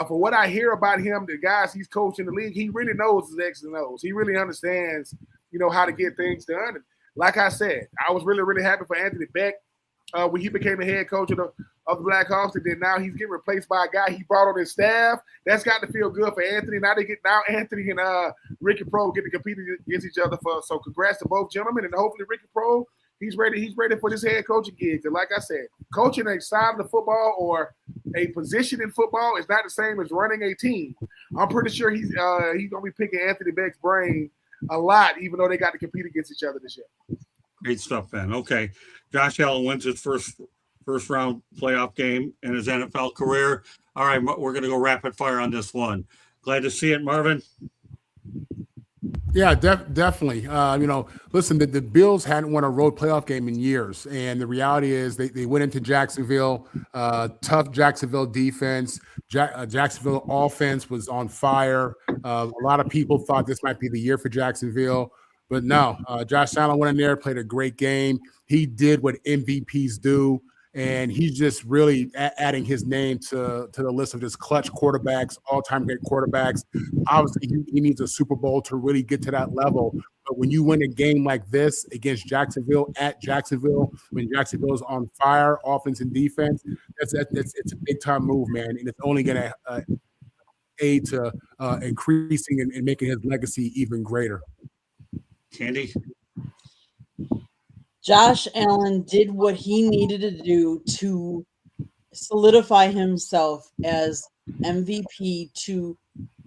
for what I hear about him, the guys he's coached in the league, he really knows his X's and O's. He really understands, how to get things done. And like I said, I was really happy for Anthony Beck when he became the head coach of the Blackhawks. And then now he's getting replaced by a guy he brought on his staff. That's got to feel good for Anthony. Now Anthony and Ricky Prohl get to compete against each other. So congrats to both gentlemen. And hopefully Ricky Prohl, he's ready for this head coaching gig. And like I said, coaching a side of the football or a position in football is not the same as running a team. I'm pretty sure he's gonna be picking Anthony Beck's brain a lot, even though they got to compete against each other this year. Great stuff, Ben. Okay. Josh Allen wins his first round playoff game in his NFL career. All right, we're going to go rapid fire on this one. Glad to see it, Marvin. Yeah, definitely. Listen, the Bills hadn't won a road playoff game in years. And the reality is they went into Jacksonville, tough Jacksonville defense. Jacksonville offense was on fire. A lot of people thought this might be the year for Jacksonville. But no, Josh Allen went in there, played a great game. He did what MVPs do. and he's just really adding his name to the list of just clutch quarterbacks, all-time great quarterbacks. Obviously, he needs a Super Bowl to really get to that level. But when you win a game like this against Jacksonville at Jacksonville, when Jacksonville's on fire, offense and defense, it's a big-time move, man, and it's only going to aid to increasing and making his legacy even greater. Candy? Josh Allen did what he needed to do to solidify himself as MVP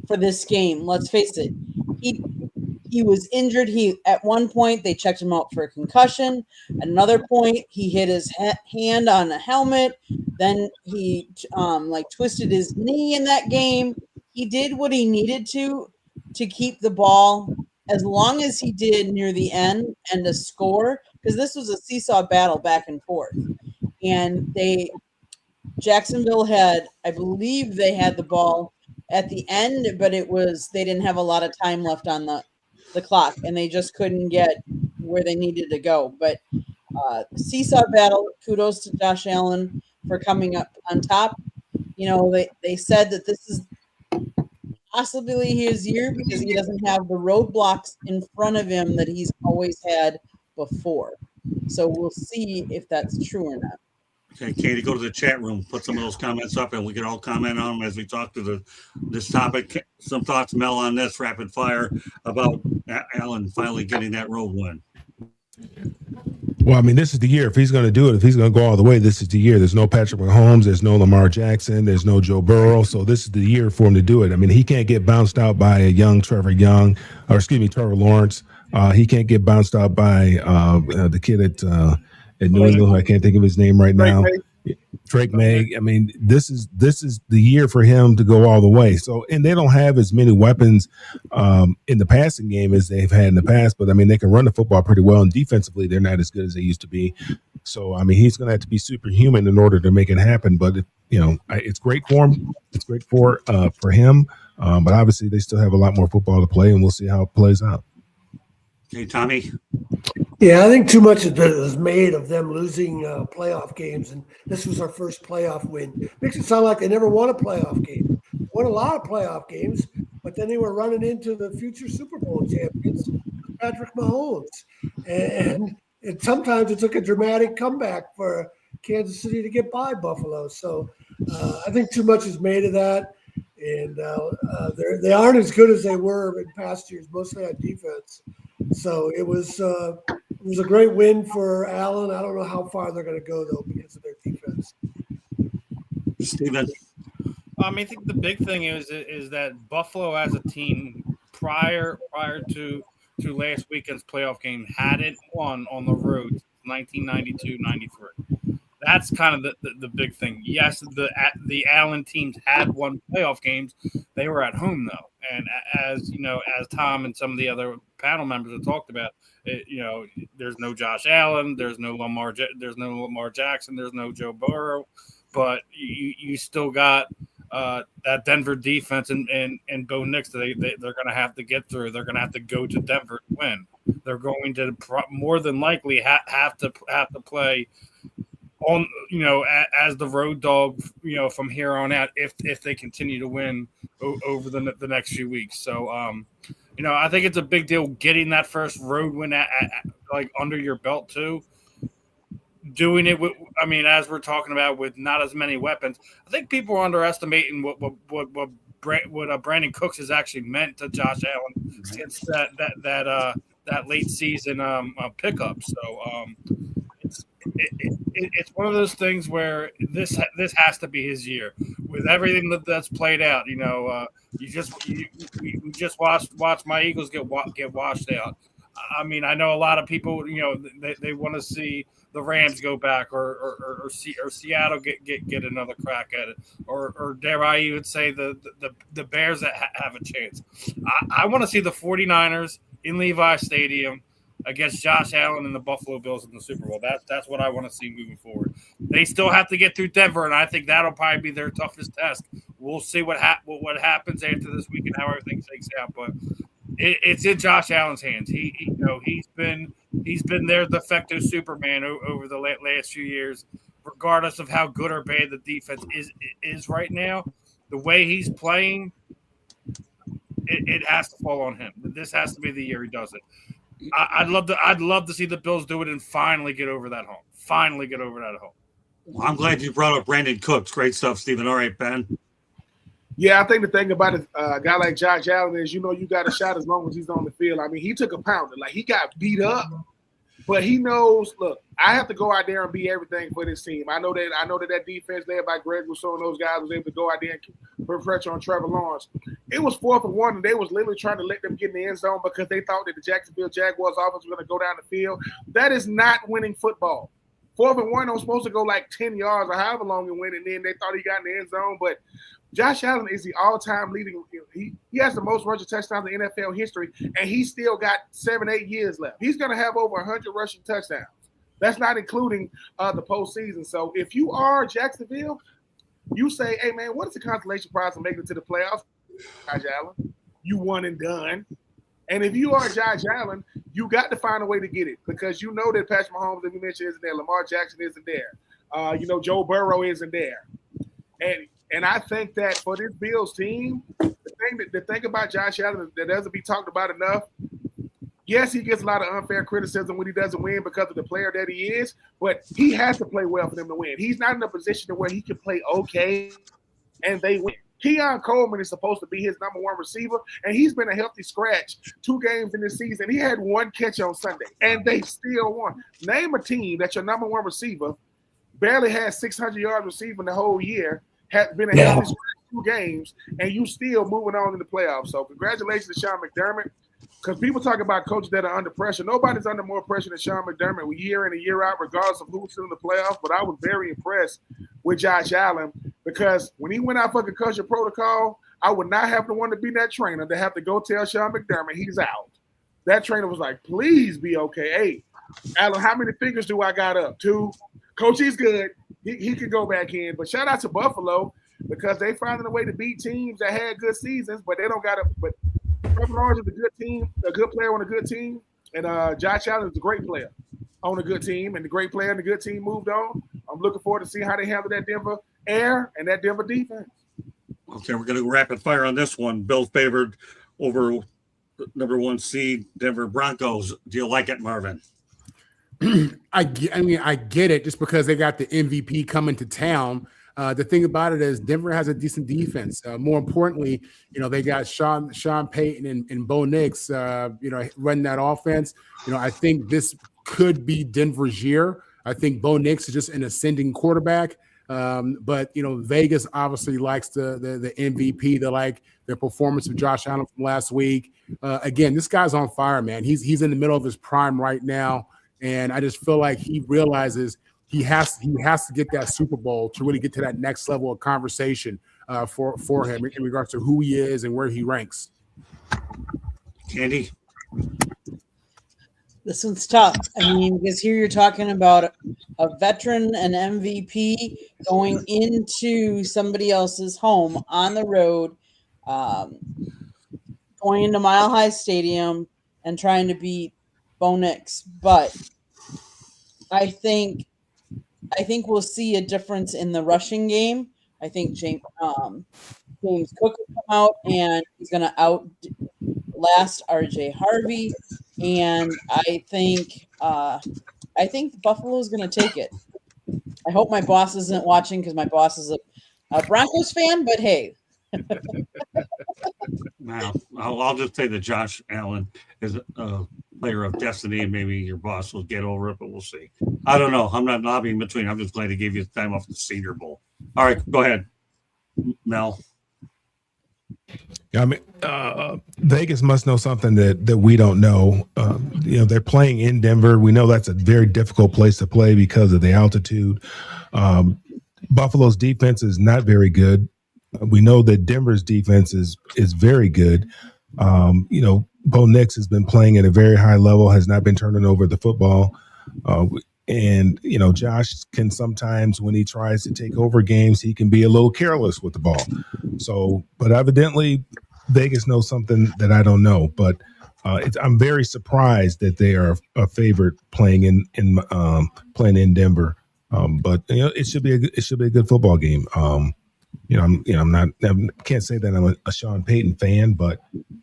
for this game. Let's face it, he was injured. At one point they checked him out for a concussion. At another point he hit his hand on a helmet. Then he twisted his knee in that game. He did what he needed to keep the ball as long as he did near the end and to score, because this was a seesaw battle back and forth. And Jacksonville I believe they had the ball at the end, but they didn't have a lot of time left on the clock, and they just couldn't get where they needed to go. But seesaw battle, kudos to Josh Allen for coming up on top. They said that this is possibly his year because he doesn't have the roadblocks in front of him that he's always had before. So we'll see if that's true or not. Okay, Katie, go to the chat room, put some of those comments up, and we can all comment on them as we talk to this topic. Some thoughts, Mel, on this rapid fire about Allen finally getting that road win. Well, I mean, this is the year. If he's going to do it, if he's going to go all the way, this is the year. There's no Patrick Mahomes. There's no Lamar Jackson. There's no Joe Burrow. So this is the year for him to do it. I mean, he can't get bounced out by a young Trevor Lawrence. He can't get bounced out by the kid at New England. I can't think of his name right now. Drake May. I mean, this is the year for him to go all the way. So, and they don't have as many weapons in the passing game as they've had in the past, but I mean, they can run the football pretty well, and defensively, they're not as good as they used to be. So, I mean, he's going to have to be superhuman in order to make it happen. But it's great for him. It's great for him. But obviously, they still have a lot more football to play, and we'll see how it plays out. Okay, Tommy. Yeah, I think too much is made of them losing playoff games, and this was our first playoff win. Makes it sound like they never won a playoff game. Won a lot of playoff games, but then they were running into the future Super Bowl champions, Patrick Mahomes, and sometimes it took a dramatic comeback for Kansas City to get by Buffalo. So I think too much is made of that, and they aren't as good as they were in past years, mostly on defense. So it was a great win for Allen. I don't know how far they're going to go though because of their defense. Steven. I think the big thing is that Buffalo as a team prior to last weekend's playoff game hadn't won on the road 1992-93. That's kind of the big thing. Yes, the Allen teams had won playoff games. They were at home though, and as Tom and some of the other panel members have talked about, there's no Josh Allen, there's no Lamar Jackson, there's no Joe Burrow, but you still got that Denver defense and Bo Nix. They're going to have to get through. They're going to have to go to Denver to win. They're going to more than likely have to play on as the road dog from here on out if they continue to win over the next few weeks. So I think it's a big deal getting that first road win at under your belt too. Doing it with, as we're talking about, with not as many weapons. I think people are underestimating what Brandon Cooks has actually meant to Josh Allen since that late season pickup. So it's one of those things where this has to be his year with everything that's played out. We just watched my Eagles get washed out. I know a lot of people, they want to see the Rams go back or Seattle get another crack at it, or dare I even say the Bears that have a chance. I want to see the 49ers in Levi Stadium against Josh Allen and the Buffalo Bills in the Super Bowl. That's what I want to see moving forward. They still have to get through Denver, and I think that'll probably be their toughest test. We'll see what happens after this week and how everything shakes out, but it's in Josh Allen's hands. He's been their de facto Superman over the last few years, regardless of how good or bad the defense is right now, the way he's playing, it has to fall on him. This has to be the year he does it. I'd love to see the Bills do it and finally get over that hump. Well, I'm glad you brought up Brandon Cooks. Great stuff, Stephen. All right, Ben. Yeah, I think the thing about a guy like Josh Allen is, you got a shot as long as he's on the field. I mean, he took a pounding. Like, he got beat up, but he knows, look, I have to go out there and be everything for this team. I know that defense led by Greg Rousseau and those guys was able to go out there and put pressure on Trevor Lawrence. It was 4th and 1, and they was literally trying to let them get in the end zone because they thought that the Jacksonville Jaguars offense was going to go down the field. That is not winning football. 4th and 1, I was supposed to go like 10 yards or however long and win, and then they thought he got in the end zone. But Josh Allen is the all-time leading. He has the most rushing touchdowns in NFL history, and he still got 7-8 years left. He's going to have over 100 rushing touchdowns. That's not including the postseason. So if you are Jacksonville, you say, hey, man, what is the consolation prize for making it to the playoffs? Josh Allen, you won and done. And if you are Josh Allen, you got to find a way to get it because you know that Patrick Mahomes, as we mentioned, isn't there. Lamar Jackson isn't there. Joe Burrow isn't there. And I think that for this Bills team, the thing about Josh Allen that doesn't be talked about enough, yes, he gets a lot of unfair criticism when he doesn't win because of the player that he is, but he has to play well for them to win. He's not in a position where he can play okay and they win. Keon Coleman is supposed to be his number 1 receiver, and he's been a healthy scratch 2 games in this season. He had 1 catch on Sunday, and they still won. Name a team that your number 1 receiver barely had 600 yards receiving the whole year, has been a healthy scratch 2 games, and you still moving on in the playoffs. So congratulations to Sean McDermott, because people talk about coaches that are under pressure. Nobody's under more pressure than Sean McDermott year in and year out, regardless of who's in the playoffs. But I was very impressed with Josh Allen because when he went out for concussion protocol, I would not have to want to be that trainer to have to go tell Sean McDermott he's out. That trainer was like, please be okay. Hey, Allen, how many fingers do I got up? 2. Coach, he's good. He could go back in. But shout out to Buffalo because they finding a way to beat teams that had good seasons, but they don't got to. But Trevor Lawrence is a good team, a good player on a good team, and Josh Allen is a great player on a good team, and the great player and the good team moved on. I'm looking forward to see how they handle that Denver air and that Denver defense. Okay, we're going to go rapid fire on this one. Bills favored over number 1 seed Denver Broncos. Do you like it, Marvin? I get it just because they got the MVP coming to town. The thing about it is Denver has a decent defense. More importantly, they got Sean Payton and Bo Nix, running that offense. I think this could be Denver's year. I think Bo Nix is just an ascending quarterback. But Vegas obviously likes the MVP. They like the performance of Josh Allen from last week. Again, this guy's on fire, man. He's in the middle of his prime right now. And I just feel like he realizes he has to get that Super Bowl to really get to that next level of conversation for him in regards to who he is and where he ranks. Andy? This one's tough. I mean, because here you're talking about a veteran, an MVP, going into somebody else's home on the road, going into Mile High Stadium and trying to beat Bo Nix. But I think we'll see a difference in the rushing game. I think James Cook will come out and he's going to outlast RJ Harvey. And I think Buffalo is going to take it. I hope my boss isn't watching because my boss is a Broncos fan, but hey. Now, I'll just say that Josh Allen is a player of destiny, and maybe your boss will get over it, but we'll see. I don't know. I'm not lobbying between. I'm just glad he gave you the time off the Senior Bowl. All right, go ahead, Mel. I mean, Vegas must know something that we don't know. They're playing in Denver. We know that's a very difficult place to play because of the altitude. Buffalo's defense is not very good. We know that Denver's defense is very good. Bo Nix has been playing at a very high level, has not been turning over the football. And Josh can sometimes, when he tries to take over games, he can be a little careless with the ball. So, but evidently Vegas knows something that I don't know. But I'm very surprised that they are a favorite playing in Denver. But it should be a good football game. I can't say that I'm a Sean Payton fan, but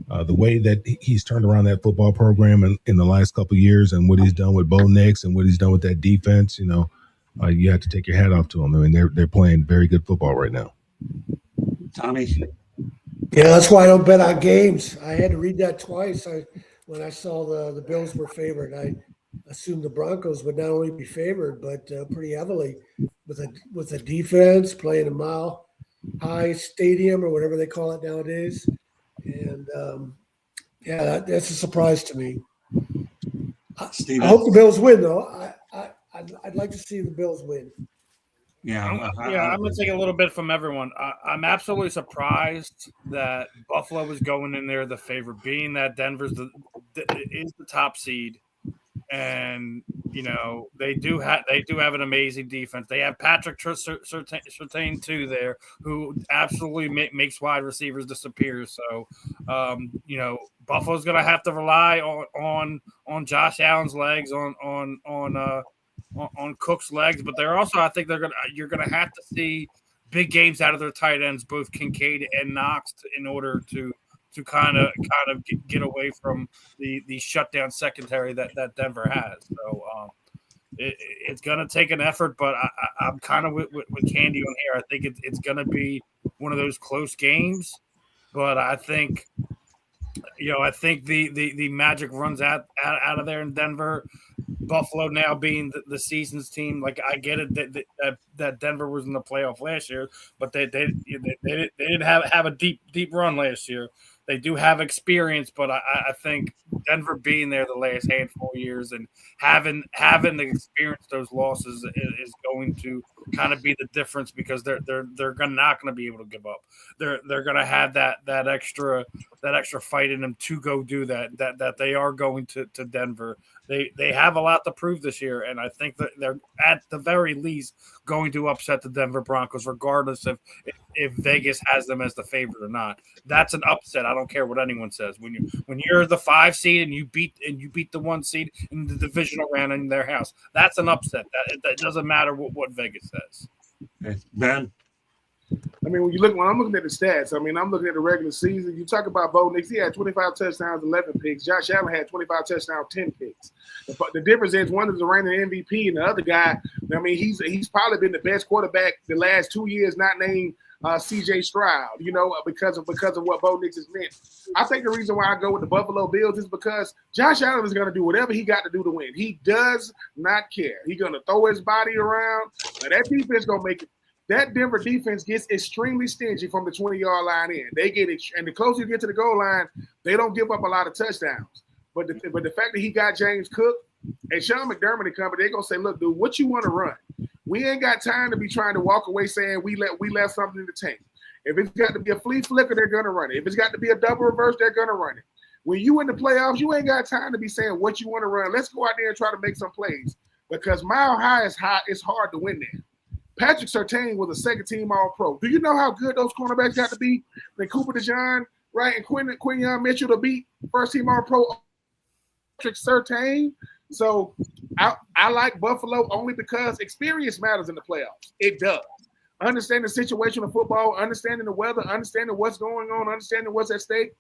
the way that he's turned around that football program in the last couple of years, and what he's done with Bo Nix and what he's done with that defense, you have to take your hat off to him. I mean, they're playing very good football right now. Tommy. Yeah, that's why I don't bet on games. I had to read that twice. When I saw the Bills were favored, I assumed the Broncos would not only be favored, but pretty heavily with a defense playing a Mile High Stadium or whatever they call it nowadays. And that's a surprise to me. I hope the Bills win, though. I'd like to see the Bills win. Yeah, I'm going to take a little bit from everyone. I'm absolutely surprised that Buffalo was going in there the favorite, being that Denver's is the top seed, and they do have an amazing defense. They have Patrick Surtain too there, who absolutely makes wide receivers disappear. So, Buffalo's going to have to rely on Josh Allen's legs, on Cook's legs, but I think you're gonna have to see big games out of their tight ends, both Kincaid and Knox, in order to kind of get away from the shutdown secondary that Denver has. So it's gonna take an effort, but I'm kind of with Candy on here. I think it's gonna be one of those close games, but I think the magic runs out of there in Denver. Buffalo now being the season's team, like I get it that Denver was in the playoff last year, but they didn't have a deep run last year. They do have experience, but I think Denver being there the last handful of years and having experienced those losses is going to kind of be the difference, because they're not going to be able to give up. They're going to have that extra fight in them to go do that they are going to Denver. They have a lot to prove this year, and I think that they're at the very least going to upset the Denver Broncos, regardless if Vegas has them as the favorite or not. That's an upset. I don't care what anyone says. When you're the 5 seed and you beat the 1 seed in the divisional round in their house, that's an upset. That doesn't matter what Vegas says. Okay. Ben. I mean, when I'm looking at the stats, I mean, I'm looking at the regular season. You talk about Bo Nix, he had 25 touchdowns, 11 picks. Josh Allen had 25 touchdowns, 10 picks. The difference is one is the reigning MVP, and the other guy, I mean, he's probably been the best quarterback the last 2 years, not named C.J. Stroud, because of what Bo Nix has meant. I think the reason why I go with the Buffalo Bills is because Josh Allen is going to do whatever he got to do to win. He does not care. He's going to throw his body around, and that defense going to make it. That Denver defense gets extremely stingy from the 20-yard line in. And the closer you get to the goal line, they don't give up a lot of touchdowns. But the fact that he got James Cook and Sean McDermott coming, they're gonna say, "Look, dude, what you want to run? We ain't got time to be trying to walk away saying we left something in the tank. If it's got to be a flea flicker, they're gonna run it. If it's got to be a double reverse, they're gonna run it. When you in the playoffs, you ain't got time to be saying what you want to run. Let's go out there and try to make some plays, because Mile High is high. It's hard to win there." Patrick Surtain was a second-team All-Pro. Do you know how good those cornerbacks got to be? Then Cooper DeJean, right, and Quinyon Mitchell to beat first-team All-Pro Patrick Surtain. So I like Buffalo only because experience matters in the playoffs. It does. Understanding the situation of football, understanding the weather, understanding what's going on, understanding what's at stake.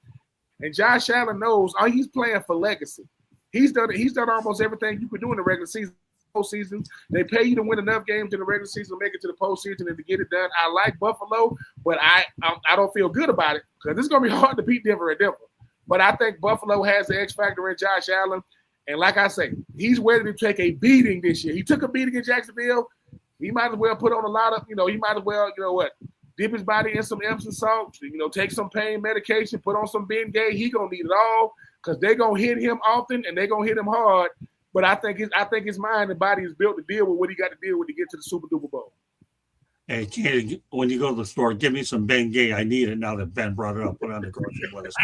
And Josh Allen knows he's playing for legacy. He's done almost everything you could do in the regular season. Postseason. They pay you to win enough games in the regular season to make it to the postseason and to get it done. I like Buffalo, but I don't feel good about it because it's going to be hard to beat Denver at Denver. But I think Buffalo has the X factor in Josh Allen. And like I say, he's ready to take a beating this year. He took a beating in Jacksonville. He might as well put on a lot of, he might as well, dip his body in some Epsom salt, take some pain medication, put on some Bengay. He going to need it all because they're going to hit him often and they're going to hit him hard. But I think his mind and body is built to deal with what he got to deal with to get to the Super Duper Bowl. Hey, Candy, when you go to the store, give me some Bengay. I need it now that Ben brought it up. Put on the grocery list.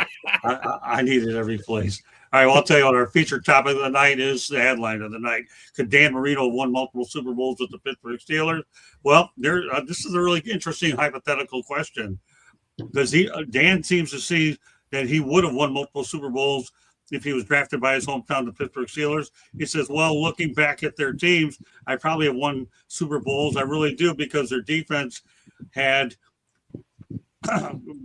I need it every place. All right, well, I'll tell you what our featured topic of the night is, the headline of the night. Could Dan Marino have won multiple Super Bowls with the Pittsburgh Steelers? Well, this is a really interesting hypothetical question. Dan seems to see that he would have won multiple Super Bowls if he was drafted by his hometown, the Pittsburgh Steelers. He says, well, looking back at their teams, I probably have won Super Bowls. I really do, because their defense had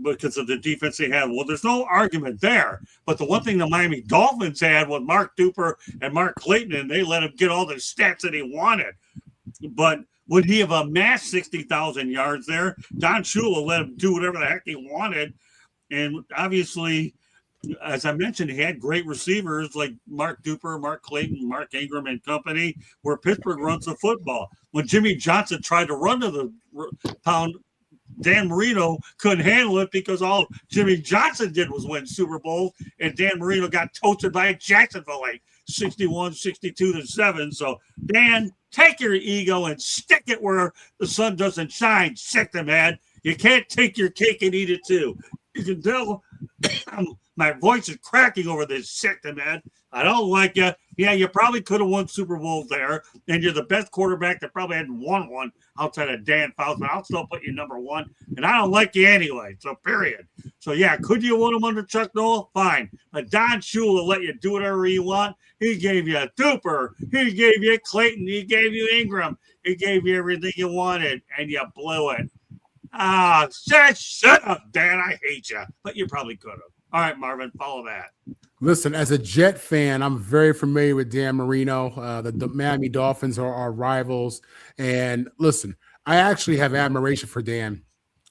because of the defense they had. Well, there's no argument there. But the one thing the Miami Dolphins had was Mark Duper and Mark Clayton, and they let him get all the stats that he wanted. But would he have amassed 60,000 yards there? Don Shula let him do whatever the heck he wanted. And obviously, as I mentioned, he had great receivers like Mark Duper, Mark Clayton, Mark Ingram and company, where Pittsburgh runs the football. When Jimmy Johnson tried to run to the pound, Dan Marino couldn't handle it, because all Jimmy Johnson did was win Super Bowls, and Dan Marino got toasted by Jacksonville like 61-62-7. So, Dan, take your ego and stick it where the sun doesn't shine, sick the man. You can't take your cake and eat it too. You can tell my voice is cracking over this, sick the man. I don't like you. Yeah, you probably could have won Super Bowls there, and you're the best quarterback that probably hadn't won one outside of Dan Fouts, but I'll still put you number one, and I don't like you anyway, so period. So, yeah, could you win them under Chuck Noll? Fine. But Don Shula let you do whatever you want. He gave you a Duper. He gave you Clayton. He gave you Ingram. He gave you everything you wanted, and you blew it. Shut up, Dan. I hate you. But you probably could have. All right, Marvin, follow that. Listen, as a Jet fan, I'm very familiar with Dan Marino. The Miami Dolphins are our rivals. And listen, I actually have admiration for Dan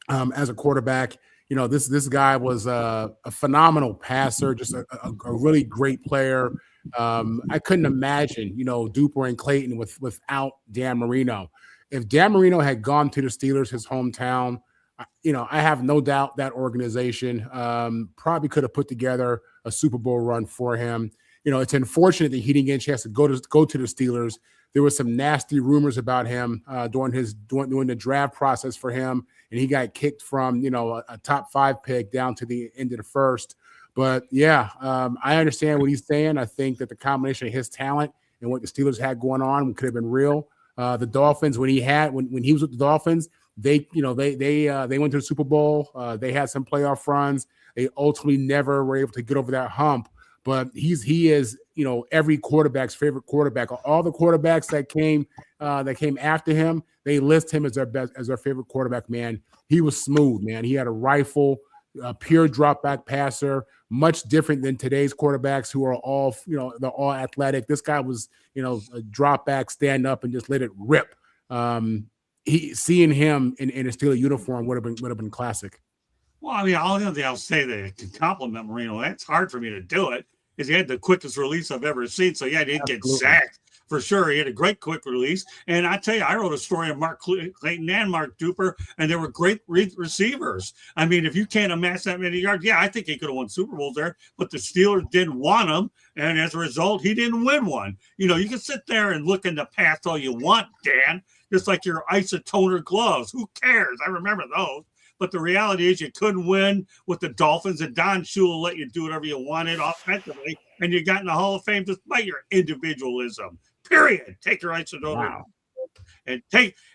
as a quarterback. You know, this guy was a phenomenal passer, just a really great player. I couldn't imagine, Duper and Clayton without Dan Marino. If Dan Marino had gone to the Steelers, his hometown, I have no doubt that organization probably could have put together a Super Bowl run for him. It's unfortunate that he didn't get a chance to go to the Steelers. There was some nasty rumors about him during the draft process for him, and he got kicked from a top 5 pick down to the end of the first. But yeah, I understand what he's saying. I think that the combination of his talent and what the Steelers had going on could have been real. The Dolphins, when he was with the Dolphins, they went to the Super Bowl. They had some playoff runs. They ultimately never were able to get over that hump. But he is every quarterback's favorite quarterback. All the quarterbacks that came after him, they list him as their favorite quarterback. Man, he was smooth. Man, he had a rifle, a pure drop back passer. Much different than today's quarterbacks who are all they're all athletic. This guy was a drop back, stand up, and just let it rip. Seeing him in a Steeler uniform would have been classic. Well, I mean, all the other thing I'll say that can compliment Marino. That's hard for me to do it, because he had the quickest release I've ever seen. So yeah, he didn't get sacked for sure. He had a great quick release. And I tell you, I wrote a story on Mark Clayton and Mark Duper, and they were great receivers. I mean, if you can't amass that many yards, yeah, I think he could have won Super Bowls there, but the Steelers didn't want him, and as a result, he didn't win one. You can sit there and look in the past all you want, Dan, just like your isotoner gloves. Who cares? I remember those. But the reality is you couldn't win with the Dolphins, and Don Shula let you do whatever you wanted offensively, and you got in the Hall of Fame despite your individualism. Period. Take your isotoner. Wow.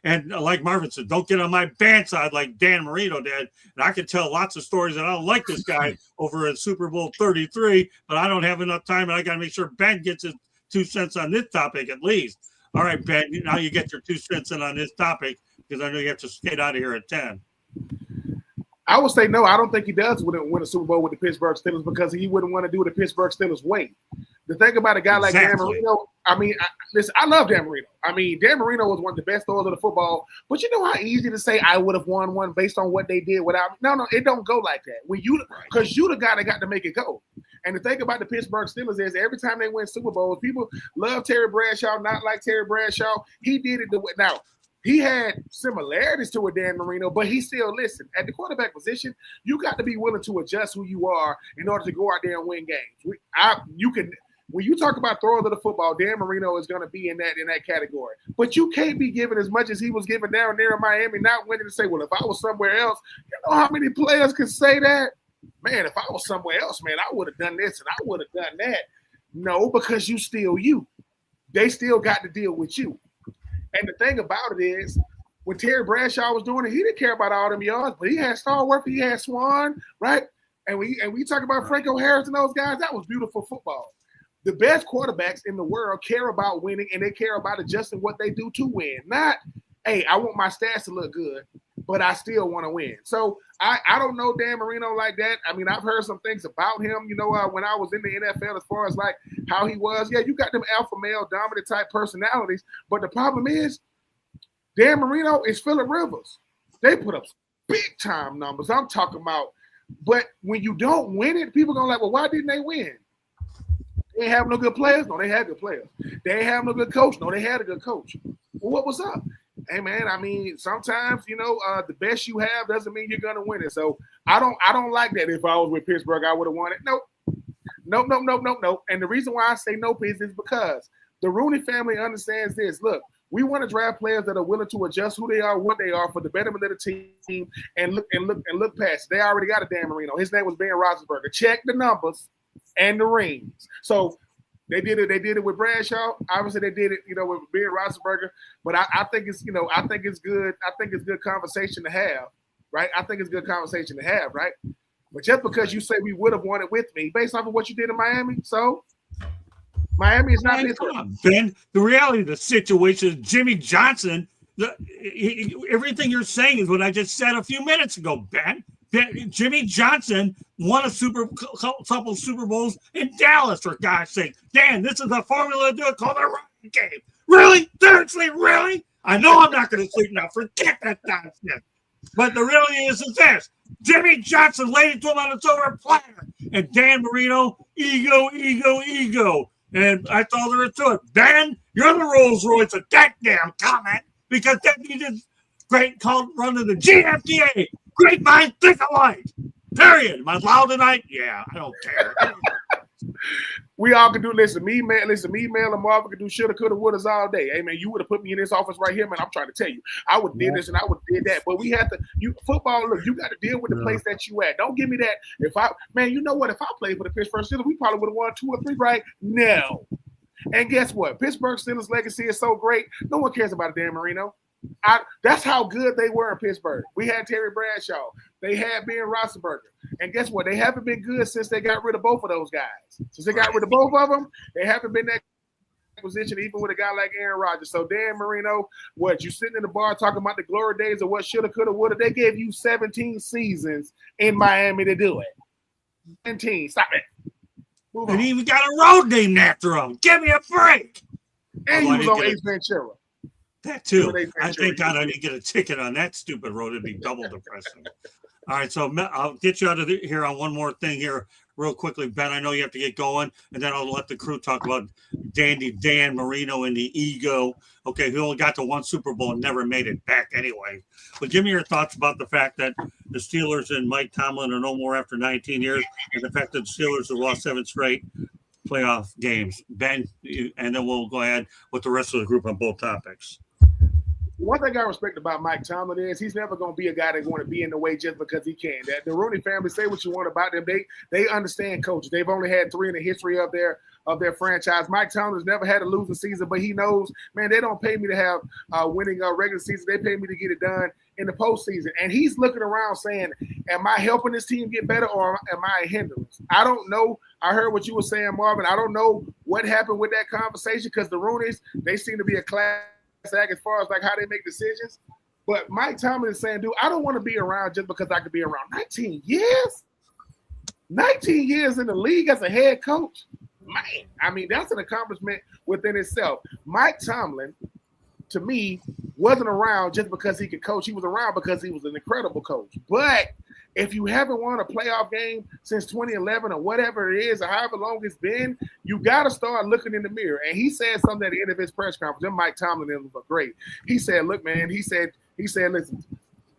And like Marvin said, don't get on my bad side like Dan Marino did. And I can tell lots of stories that I don't like this guy over at Super Bowl 33, but I don't have enough time, and I got to make sure Ben gets his 2 cents on this topic at least. All right, Ben, now you get your 2 cents in on this topic, because I know you have to skate out of here at 10. I would say no. I don't think he does win a Super Bowl with the Pittsburgh Steelers, because he wouldn't want to do it the Pittsburgh Steelers way. The thing about a guy like Dan Marino, I mean, I love Dan Marino. I mean, Dan Marino was one of the best throwers of the football. But you know how easy to say I would have won one based on what they did without me? No, it don't go like that. Because you the guy that got to make it go. And the thing about the Pittsburgh Steelers is every time they win Super Bowls, people love Terry Bradshaw, not like Terry Bradshaw. He did it now. He had similarities to a Dan Marino, but he still, listen, at the quarterback position, you got to be willing to adjust who you are in order to go out there and win games. When you talk about throwers of the football, Dan Marino is going to be in that category. But you can't be given as much as he was given down there in Miami, not winning to say, well, if I was somewhere else, you know how many players can say that? Man, if I was somewhere else, man, I would have done this and I would have done that. No, because you still you. They still got to deal with you. And the thing about it is, when Terry Bradshaw was doing it, he didn't care about all them yards, but he had Stallworth, he had Swan, right? And we talk about Franco Harris and those guys, that was beautiful football. The best quarterbacks in the world care about winning, and they care about adjusting what they do to win. Not, hey, I want my stats to look good, but I still want to win. So I don't know Dan Marino like that. I mean, I've heard some things about him, when I was in the NFL as far as like how he was. Yeah, you got them alpha male dominant type personalities, but the problem is Dan Marino is Phillip Rivers. They put up big time numbers. I'm talking about, but when you don't win it, people going like, well, why didn't they win? They ain't have no good players? No, they had good players. They ain't have no good coach? No, they had a good coach. Well, what was up? Hey man, I mean, sometimes the best you have doesn't mean you're gonna win it. So I don't like that. If I was with Pittsburgh, I would have won it. Nope. And the reason why I say nope is because the Rooney family understands this. Look, we want to draft players that are willing to adjust who they are, what they are for the betterment of the team, and look past it. They already got a Dan Marino. His name was Ben Roethlisberger. Check the numbers and the rings. So they did it with Bradshaw. Obviously, they did it, with Ben Roethlisberger. But I think it's good. I think it's good conversation to have, right? I think it's good conversation to have, right? But just because you say we would have won it with me, based off of what you did in Miami, so Miami is not. Come on, Ben. The reality of the situation is Jimmy Johnson. Everything you're saying is what I just said a few minutes ago, Ben. Jimmy Johnson won couple Super Bowls in Dallas, for God's sake. Dan, this is the formula to do it called a running game. Really? Seriously, really? I know I'm not going to sleep now. Forget that nonsense. But the reality is this. Jimmy Johnson laid it to him on a silver platter. And Dan Marino, ego. And I told her to it. Dan, you're the Rolls Royce of that damn comment because that needed great called running the GFDA. Great minds think alike. Period. Am I loud tonight? Yeah, I don't care. We all can do. Listen, me, Mel, and Marvin can do shoulda, coulda, wouldas all day. Hey, man, you would have put me in this office right here, man. I'm trying to tell you, I would did this and I would did that. But we have to. Football. Look, you got to deal with the place that you at. Don't give me that. If I played for the Pittsburgh Steelers, we probably would have won 2 or 3 right now. And guess what? Pittsburgh Steelers' legacy is so great. No one cares about Dan Marino. That's how good they were in Pittsburgh. We had Terry Bradshaw. They had Ben Roethlisberger. And guess what? They haven't been good since they got rid of both of those guys. Since they got rid of both of them, they haven't been that position even with a guy like Aaron Rodgers. So Dan Marino, what, you sitting in the bar talking about the glory days of what shoulda, coulda, woulda. They gave you 17 seasons in Miami to do it. 17. Stop it. And he even got a road named after him. Give me a break. And he was on Ace Ventura. That too. I think God, I need to get a ticket on that stupid road. It'd be double depressing. All right, so I'll get you out of here on one more thing here real quickly, Ben. I know you have to get going, and then I'll let the crew talk about Dandy Dan Marino and the ego. Okay, he only got to 1 Super Bowl and never made it back anyway. But give me your thoughts about the fact that the Steelers and Mike Tomlin are no more after 19 years, and the fact that the Steelers have lost 7 straight playoff games. Ben, and then we'll go ahead with the rest of the group on both topics. One thing I respect about Mike Tomlin is he's never going to be a guy that's going to be in the way just because he can. That the Rooney family, say what you want about them, they understand coaches. They've only had 3 in the history of their franchise. Mike Tomlin's never had a losing season, but he knows, man, they don't pay me to have winning regular season. They pay me to get it done in the postseason. And he's looking around saying, am I helping this team get better or am I a hindrance? I don't know. I heard what you were saying, Marvin. I don't know what happened with that conversation because the Rooneys, they seem to be a class act as far as like how they make decisions. But Mike Tomlin is saying, dude, I don't want to be around just because I could be around. 19 years? 19 years in the league as a head coach? Man, I mean, that's an accomplishment within itself. Mike Tomlin, to me, wasn't around just because he could coach. He was around because he was an incredible coach. But if you haven't won a playoff game since 2011 or whatever it is or however long it's been, you got to start looking in the mirror. And he said something at the end of his press conference. And Mike Tomlin was great. He said, look, man, he said, listen,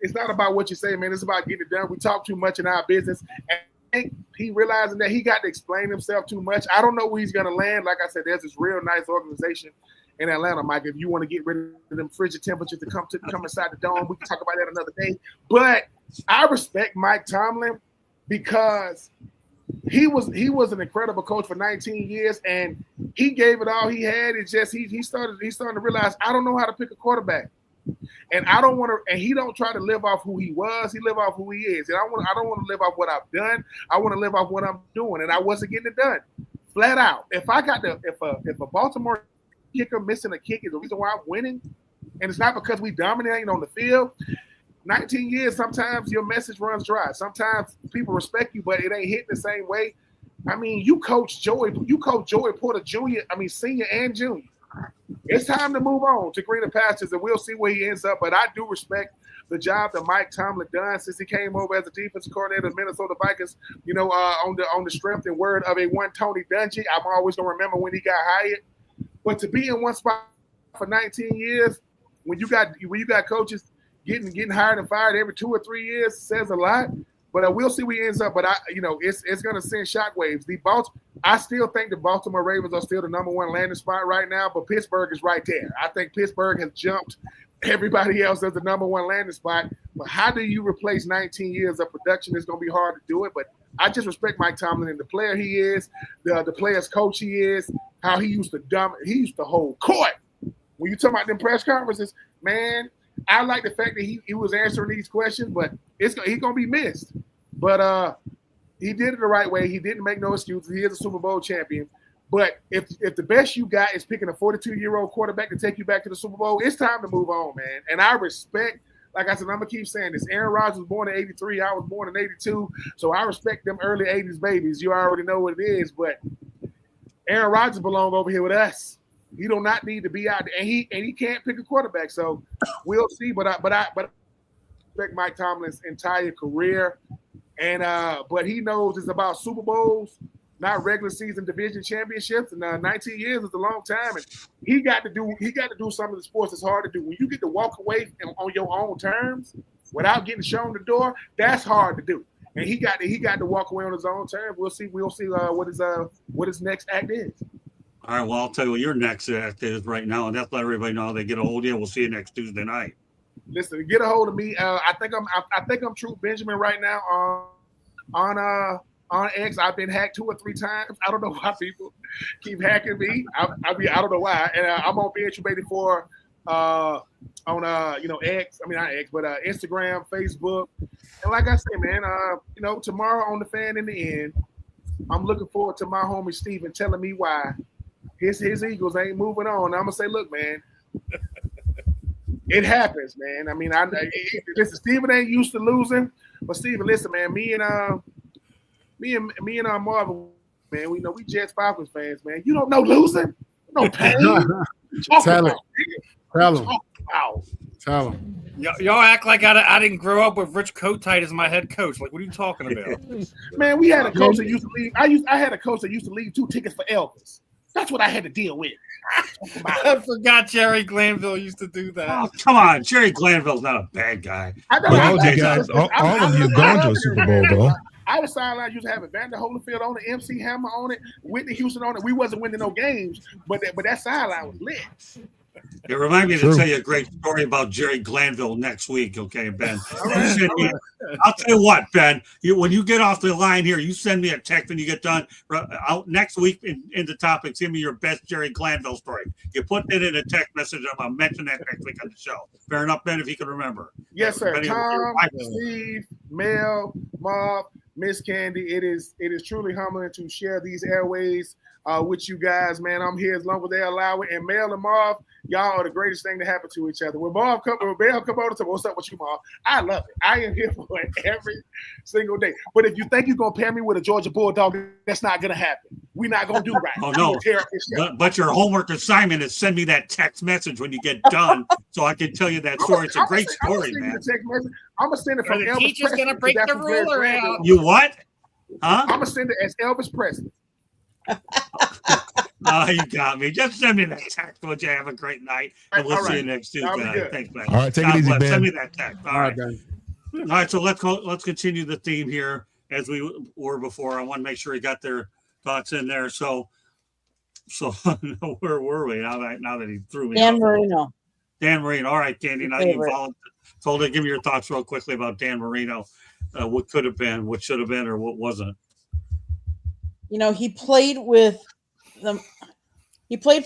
it's not about what you say, man. It's about getting it done. We talk too much in our business. And I think he realizing that he got to explain himself too much. I don't know where he's going to land. Like I said, there's this real nice organization in Atlanta, Mike. If you want to get rid of them frigid temperatures to come inside the dome, we can talk about that another day. But I respect Mike Tomlin because he was an incredible coach for 19 years, and he gave it all he had. It's just he's starting to realize I don't know how to pick a quarterback. And I don't want to. And he don't try to live off who he was. He live off who he is. And I don't want to live off what I've done. I want to live off what I'm doing. And I wasn't getting it done, flat out. If a Baltimore kicker missing a kick is the reason why I'm winning, and it's not because we dominating on the field. 19 years, sometimes your message runs dry. Sometimes people respect you, but it ain't hitting the same way. I mean, you coach Joey Porter Jr., senior and junior. It's time to move on to greener pastures, and we'll see where he ends up. But I do respect the job that Mike Tomlin done since he came over as a defensive coordinator of Minnesota Vikings, on the strength and word of a one Tony Dungy. I'm always going to remember when he got hired. But to be in one spot for 19 years, when you got coaches getting hired and fired every 2 or 3 years, says a lot. But we'll see where he ends up. But it's going to send shockwaves. I still think the Baltimore Ravens are still the number one landing spot right now, but Pittsburgh is right there. I think Pittsburgh has jumped everybody else as the number one landing spot. But how do you replace 19 years of production? It's going to be hard to do it. But I just respect Mike Tomlin and the player he is, the player's coach he is, how he used to hold court. When you talk about them press conferences, man, I like the fact that he was answering these questions, but he's going to be missed. But he did it the right way. He didn't make no excuses. He is a Super Bowl champion. But if the best you got is picking a 42-year-old quarterback to take you back to the Super Bowl, it's time to move on, man. And I respect, like I said, I'm going to keep saying this. Aaron Rodgers was born in 83. I was born in 82. So I respect them early 80s babies. You already know what it is. But Aaron Rodgers belongs over here with us. He do not need to be out there. And he can't pick a quarterback. So we'll see. But I respect Mike Tomlin's entire career. And but he knows it's about Super Bowls, not regular season division championships. And 19 years is a long time. And he got to do some of the sports that's hard to do. When you get to walk away on your own terms without getting shown the door, that's hard to do. And he got to walk away on his own terms. We'll see what his next act is. All right, well, I'll tell you what your next act is right now, and that's let everybody know how they get a hold of you. We'll see you next Tuesday night. Listen, get a hold of me. I think I'm True Benjamin right now on X. I've been hacked 2 or 3 times. I don't know why people keep hacking me. I don't know why. And I'm on BH84 on X. Not X, but Instagram, Facebook. And like I say, man, tomorrow on the Fan in the End, I'm looking forward to my homie Steven telling me why his Eagles ain't moving on. I'm gonna say, look, man, it happens, man. Listen, Steven ain't used to losing, but Steven, listen, man, me and Marvin, man, we Jets Falcons fans, man. You don't know losing, no pain. Tell him. Y'all act like I didn't grow up with Rich Kotite as my head coach. Like, what are you talking about? Man, we had a coach that used to leave. I had a coach that used to leave 2 tickets for Elvis. That's what I had to deal with. I forgot Jerry Glanville used to do that. Oh, come on. Jerry Glanville's not a bad guy. All of you guys, all of you have gone to a Super Bowl, though. Our sideline used to have Evander Holyfield on it, MC Hammer on it, Whitney Houston on it. We wasn't winning no games, but that sideline was lit. It reminds me to tell you a great story about Jerry Glanville next week, okay, Ben? I'll tell you what, Ben, when you get off the line here, you send me a text when you get done. Out next week in the topics, give me your best Jerry Glanville story. You put it in a text message, I'll mention that next week on the show. Fair enough, Ben, if you can remember. Yes, sir. Tom, Steve, Mel, Marv, Miss Candy, it is truly humbling to share these airways with you guys, man. I'm here as long as they allow it. And Mel and Marv, y'all are the greatest thing to happen to each other. When Mel come over and say, what's up with you, Marv? I love it. I am here for it every single day. But if you think you're going to pair me with a Georgia Bulldog, that's not going to happen. We're not going to do right. Oh, no. But your homework assignment is send me that text message when you get done so I can tell you that story. It's a great story, man. I'm going to send it from Elvis Presley. The teacher's going to break the ruler out. You what? Huh? I'm going to send it as Elvis Presley. Oh, you got me. Just send me that text. Would you have a great night? And we'll see you next Tuesday. Thanks, man. All right, take it easy, Ben. Send me that text. All right. All right, so let's continue the theme here as we were before. I want to make sure you got their thoughts in there. So where were we now that he threw me? Dan Marino. Dan Marino. All right, Candy. Now you told to give me your thoughts real quickly about Dan Marino. What could have been, what should have been, or what wasn't. He played for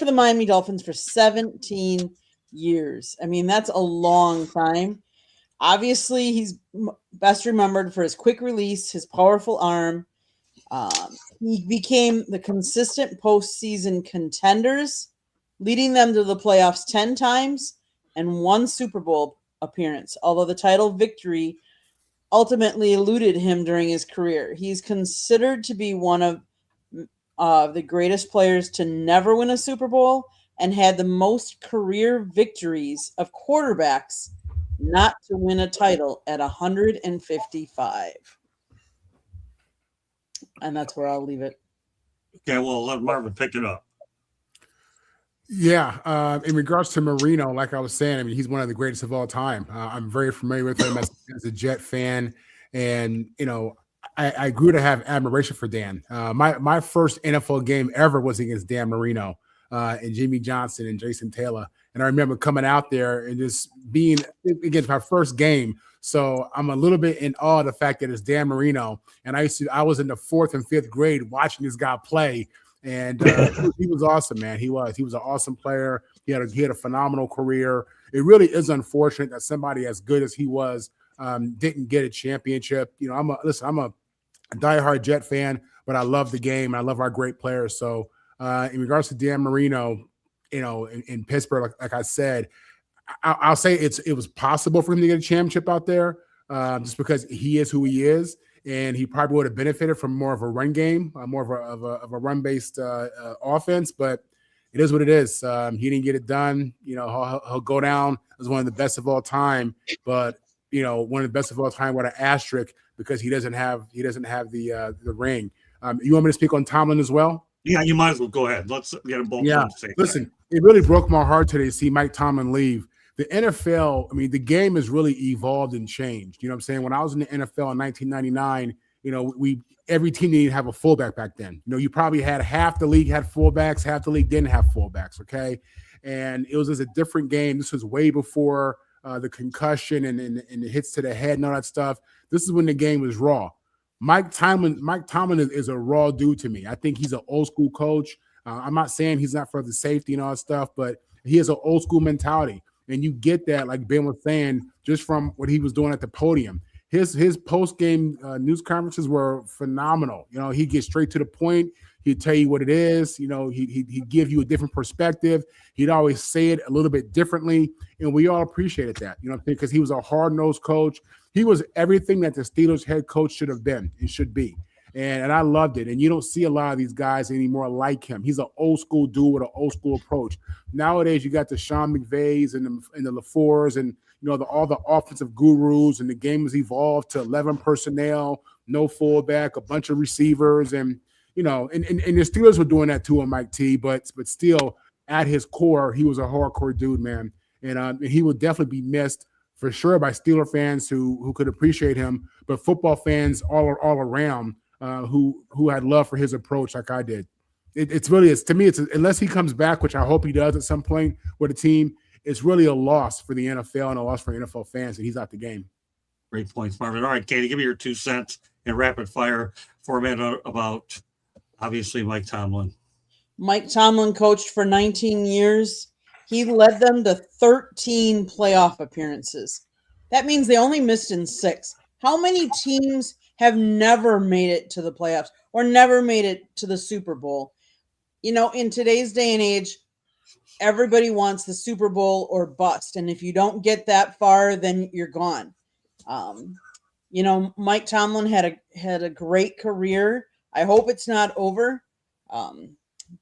the Miami Dolphins for 17 years. I mean, that's a long time. Obviously, he's best remembered for his quick release, his powerful arm. He became the consistent postseason contenders, leading them to the playoffs 10 times and 1 Super Bowl appearance, although the title victory ultimately eluded him during his career. He's considered to be one of the greatest players to never win a Super Bowl and had the most career victories of quarterbacks not to win a title at 155. And that's where I'll leave it. Okay, well, let Marvin pick it up. Yeah, in regards to Marino, like I was saying, I mean, he's one of the greatest of all time. I'm very familiar with him as a Jet fan, and I grew to have admiration for Dan. My first NFL game ever was against Dan Marino and Jimmy Johnson and Jason Taylor, and I remember coming out there and just being against my first game. So I'm a little bit in awe of the fact that it's Dan Marino, and I was in the 4th and 5th grade watching this guy play. And he was awesome, man. He was an awesome player. He had a phenomenal career. It really is unfortunate that somebody as good as he was didn't get a championship. I'm a diehard Jet fan, but I love the game. And I love our great players. So in regards to Dan Marino, in Pittsburgh, like I said, I'll say it was possible for him to get a championship out there just because he is who he is. And he probably would have benefited from more of a run game, more of a run-based offense. But it is what it is. He didn't get it done. He'll go down as one of the best of all time. But one of the best of all time with an asterisk because he doesn't have the ring. You want me to speak on Tomlin as well? Yeah, you might as well go ahead. Let's get them both. Yeah, listen, it really broke my heart today to see Mike Tomlin leave. The NFL, I mean, the game has really evolved and changed. You know what I'm saying? When I was in the NFL in 1999, every team didn't have a fullback back then. You probably had half the league had fullbacks, half the league didn't have fullbacks, okay? And it was just a different game. This was way before the concussion and the hits to the head and all that stuff. This is when the game was raw. Mike Tomlin is a raw dude to me. I think he's an old school coach. I'm not saying he's not for the safety and all that stuff, but he has an old school mentality. And you get that, like Ben was saying, just from what he was doing at the podium. His post-game news conferences were phenomenal. He'd get straight to the point. He'd tell you what it is. He'd give you a different perspective. He'd always say it a little bit differently. And we all appreciated that, because he was a hard-nosed coach. He was everything that the Steelers head coach should have been and should be. And I loved it. And you don't see a lot of these guys anymore like him. He's an old school dude with an old school approach. Nowadays, you got the Sean McVays and the LaFleurs and all the offensive gurus, and the game has evolved to 11 personnel, no fullback, a bunch of receivers, and the Steelers were doing that too on Mike T. But still, at his core, he was a hardcore dude, man, and he would definitely be missed for sure by Steeler fans who could appreciate him, but football fans all around. Who had love for his approach like I did. It's really, to me, unless he comes back, which I hope he does at some point with a team, it's really a loss for the NFL and a loss for NFL fans that he's out the game. Great points, Marvin. All right, Katie, give me your 2 cents in rapid fire format about, obviously, Mike Tomlin. Mike Tomlin coached for 19 years. He led them to 13 playoff appearances. That means they only missed in 6. How many teams have never made it to the playoffs or never made it to the Super Bowl? In today's day and age, everybody wants the Super Bowl or bust. And if you don't get that far, then you're gone. Mike Tomlin had a great career. I hope it's not over.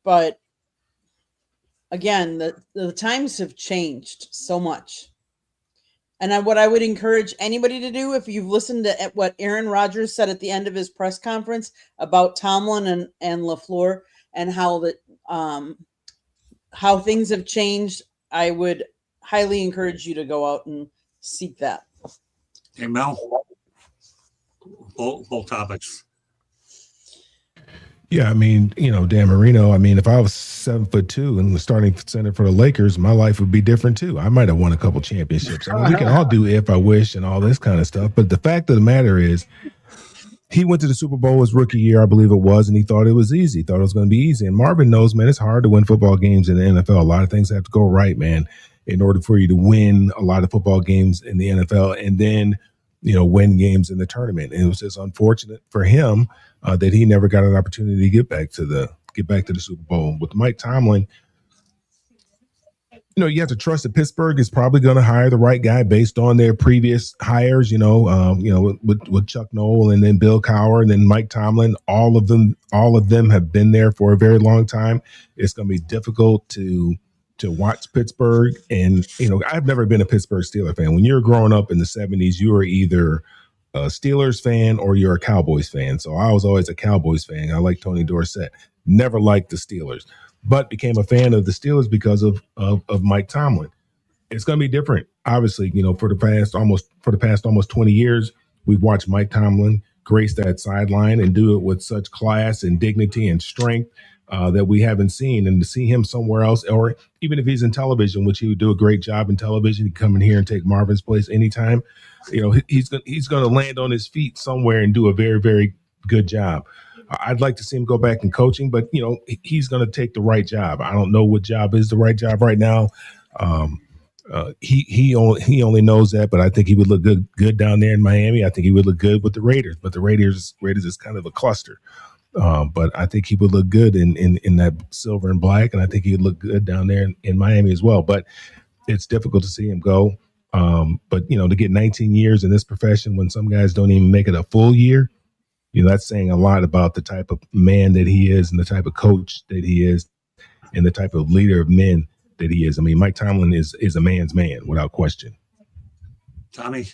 But again, the times have changed so much. And what I would encourage anybody to do, if you've listened to what Aaron Rodgers said at the end of his press conference about Tomlin and LaFleur and how things have changed, I would highly encourage you to go out and seek that. Hey, Mel, both topics. Yeah, I mean, Dan Marino, if I was 7'2" and the starting center for the Lakers, my life would be different too. I might have won a couple championships. We can all do if I wish and all this kind of stuff. But the fact of the matter is, he went to the Super Bowl his rookie year, I believe it was, and he thought it was easy. He thought it was going to be easy. And Marvin knows, man, it's hard to win football games in the NFL. A lot of things have to go right, man. in order for you to win a lot of football games in the NFL and then, win games in the tournament. And it was just unfortunate for him that he never got an opportunity to get back to the Super Bowl. With Mike Tomlin, you have to trust that Pittsburgh is probably going to hire the right guy based on their previous hires. With Chuck Noll and then Bill Cowher and then Mike Tomlin, all of them have been there for a very long time. It's going to be difficult to watch Pittsburgh, and I've never been a Pittsburgh Steelers fan. When you're growing up in the 70s, you were either a Steelers fan or you're a Cowboys fan. So I was always a Cowboys fan. I like Tony Dorsett. Never liked the Steelers, but became a fan of the Steelers because of Mike Tomlin. It's going to be different, obviously. For the past almost 20 years, we've watched Mike Tomlin grace that sideline and do it with such class and dignity and strength that we haven't seen. And to see him somewhere else, or even if he's in television, which he would do a great job in television, he'd come in here and take Marvin's place anytime. He's going to land on his feet somewhere and do a very, very good job. I'd like to see him go back in coaching, but he's going to take the right job. I don't know what job is the right job right now. He only knows that, but I think he would look good down there in Miami. I think he would look good with the Raiders, but the Raiders is kind of a cluster. But I think he would look good in that silver and black, and I think he would look good down there in Miami as well. But it's difficult to see him go. But to get 19 years in this profession when some guys don't even make it a full year, that's saying a lot about the type of man that he is and the type of coach that he is and the type of leader of men that he is. I mean, Mike Tomlin is a man's man without question. Tommy?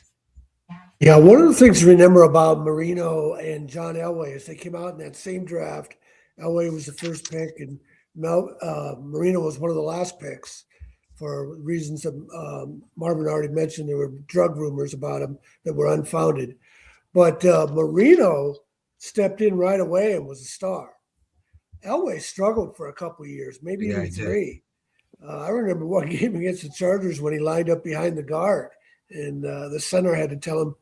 Yeah, one of the things to remember about Marino and John Elway is they came out in that same draft. Elway was the first pick, and Marino was one of the last picks for reasons that Marvin already mentioned. There were drug rumors about him that were unfounded. But Marino stepped in right away and was a star. Elway struggled for a couple of years, maybe even 3. I remember one game against the Chargers when he lined up behind the guard, and the center had to tell him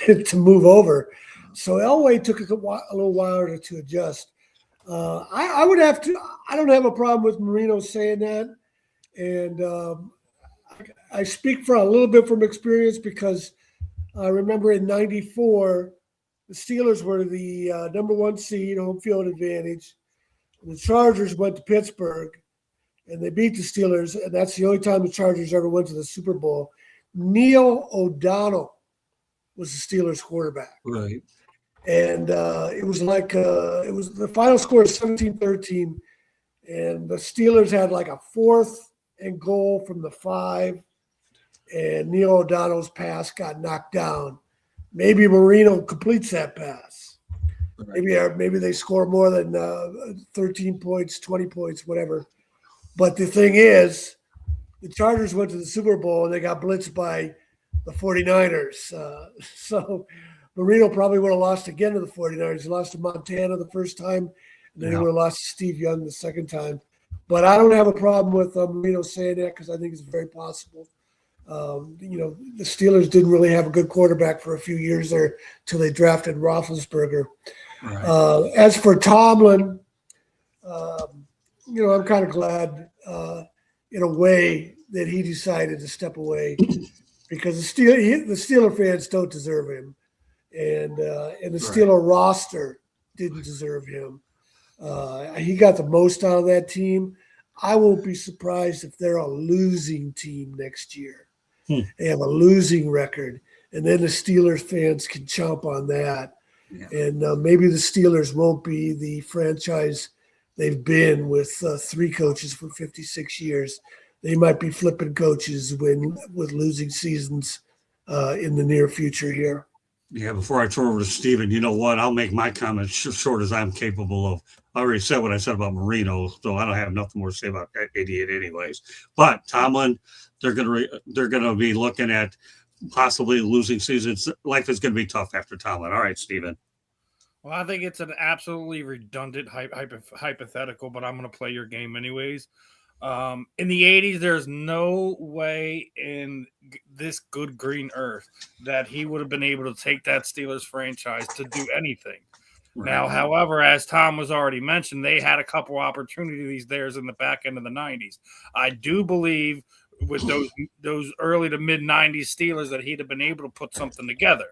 to move over. So Elway took a little while to adjust. I would have to. I don't have a problem with Marino saying that, and I speak for a little bit from experience because I remember in '94 the Steelers were the number 1 seed, home field advantage. And the Chargers went to Pittsburgh, and they beat the Steelers, and that's the only time the Chargers ever went to the Super Bowl. Neil O'Donnell was the Steelers quarterback. Right. And it was like the final score is 17-13, and the Steelers had like a 4th and goal from the 5, and Neil O'Donnell's pass got knocked down. Maybe Marino completes that pass. Maybe they score more than 13 points, 20 points, whatever. But the thing is, the Chargers went to the Super Bowl and they got blitzed by the 49ers. So Marino probably would have lost again to the 49ers. He lost to Montana the first time, and then he would have lost to Steve Young the second time. But I don't have a problem with Marino saying that because I think it's very possible. The Steelers didn't really have a good quarterback for a few years there until they drafted Roethlisberger. Right. As for Tomlin, I'm kind of glad in a way that he decided to step away because the Steeler fans don't deserve him, and the Steeler roster didn't deserve him. He got the most out of that team. I won't be surprised if they're a losing team next year. They have a losing record, and then the Steelers fans can chomp on that. Yeah. And maybe the Steelers won't be the franchise they've been with 3 coaches for 56 years. They might be flipping coaches with losing seasons in the near future here. Yeah, before I turn over to Steven, you know what? I'll make my comments short as I'm capable of. I already said what I said about Marino, so I don't have nothing more to say about that idiot anyways. But Tomlin, they're gonna be looking at possibly losing seasons. Life is going to be tough after Tomlin. All right, Steven. Well, I think it's an absolutely redundant hypothetical, but I'm going to play your game anyways. In the 80s, there's no way in this good green earth that he would have been able to take that Steelers franchise to do anything. Right. Now, however, as Tom was already mentioned, they had a couple opportunities there in the back end of the 90s. I do believe with those early to mid '90s Steelers that he'd have been able to put something together.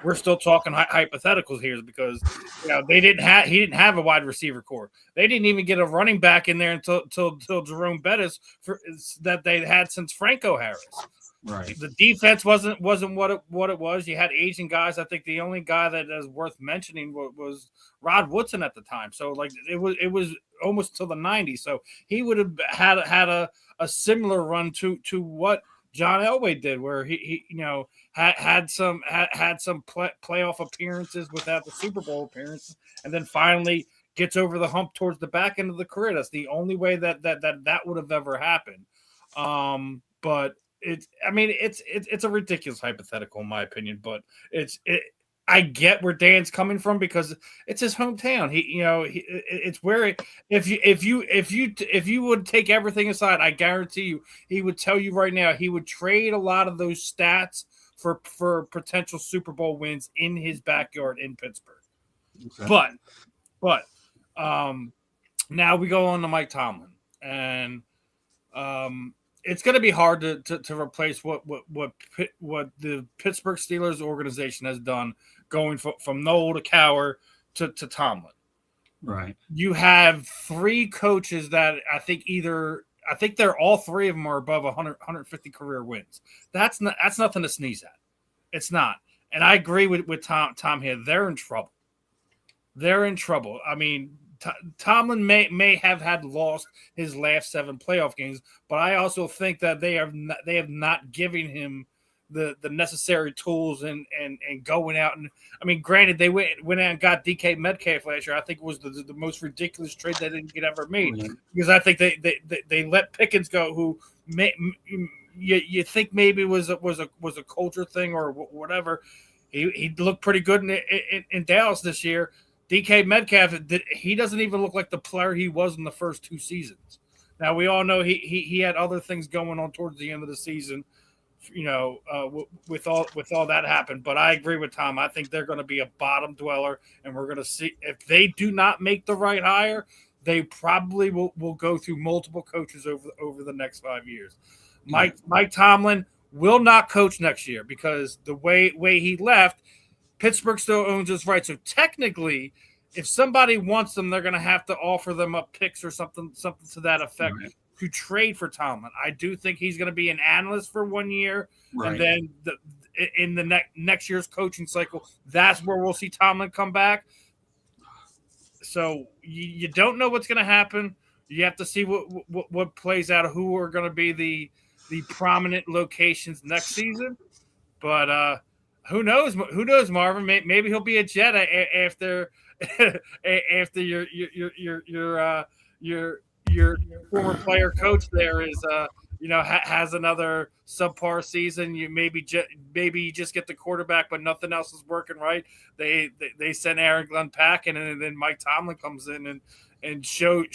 We're still talking hypotheticals here because he didn't have a wide receiver core. They didn't even get a running back in there until Jerome Bettis that they had since Franco Harris. Right. The defense wasn't what it was. You had Asian guys. I think the only guy that is worth mentioning was Rod Woodson at the time. So like it was almost till the '90s. So he would have had a similar run to what John Elway did, where he had some playoff appearances without the Super Bowl appearance, and then finally gets over the hump towards the back end of the career. That's the only way that would have ever happened. But it's a ridiculous hypothetical in my opinion, but I get where Dan's coming from because it's his hometown. It's where if you would take everything aside, I guarantee you he would tell you right now he would trade a lot of those stats for potential Super Bowl wins in his backyard in Pittsburgh. Okay. But now we go on to Mike Tomlin, and it's going to be hard to replace what the Pittsburgh Steelers organization has done, going from Noel to Cowher to Tomlin. Right. You have three coaches that I think they're all three of them are above 150 career wins. That's nothing to sneeze at. It's not. And I agree with Tom here. They're in trouble. I mean, Tomlin may have had lost his last 7 playoff games, but I also think that they have not given him the necessary tools and going out and granted they went out and got DK Metcalf last year. I think it was the most ridiculous trade they didn't get ever made because I think they let Pickens go, who you think maybe was a culture thing or whatever. He looked pretty good in Dallas this year. DK Metcalf, he doesn't even look like the player he was in the first 2 seasons. Now, we all know he had other things going on towards the end of the season, with all that happened. But I agree with Tom. I think they're going to be a bottom dweller, and we're going to see if they do not make the right hire, they probably will go through multiple coaches over the next 5 years. Mike Tomlin will not coach next year because the way he left, Pittsburgh still owns his right. So technically, if somebody wants them, they're going to have to offer them up picks or something to that effect to trade for Tomlin. I do think he's going to be an analyst for 1 year, and then in the next year's coaching cycle, that's where we'll see Tomlin come back. So you don't know what's going to happen. You have to see what plays out, who are going to be the prominent locations next season. But who knows? Who knows, Marvin? Maybe he'll be a Jet after your former player coach there is has another subpar season. You maybe you just get the quarterback, but nothing else is working right. They send Aaron Glenn packing, and then Mike Tomlin comes in and shows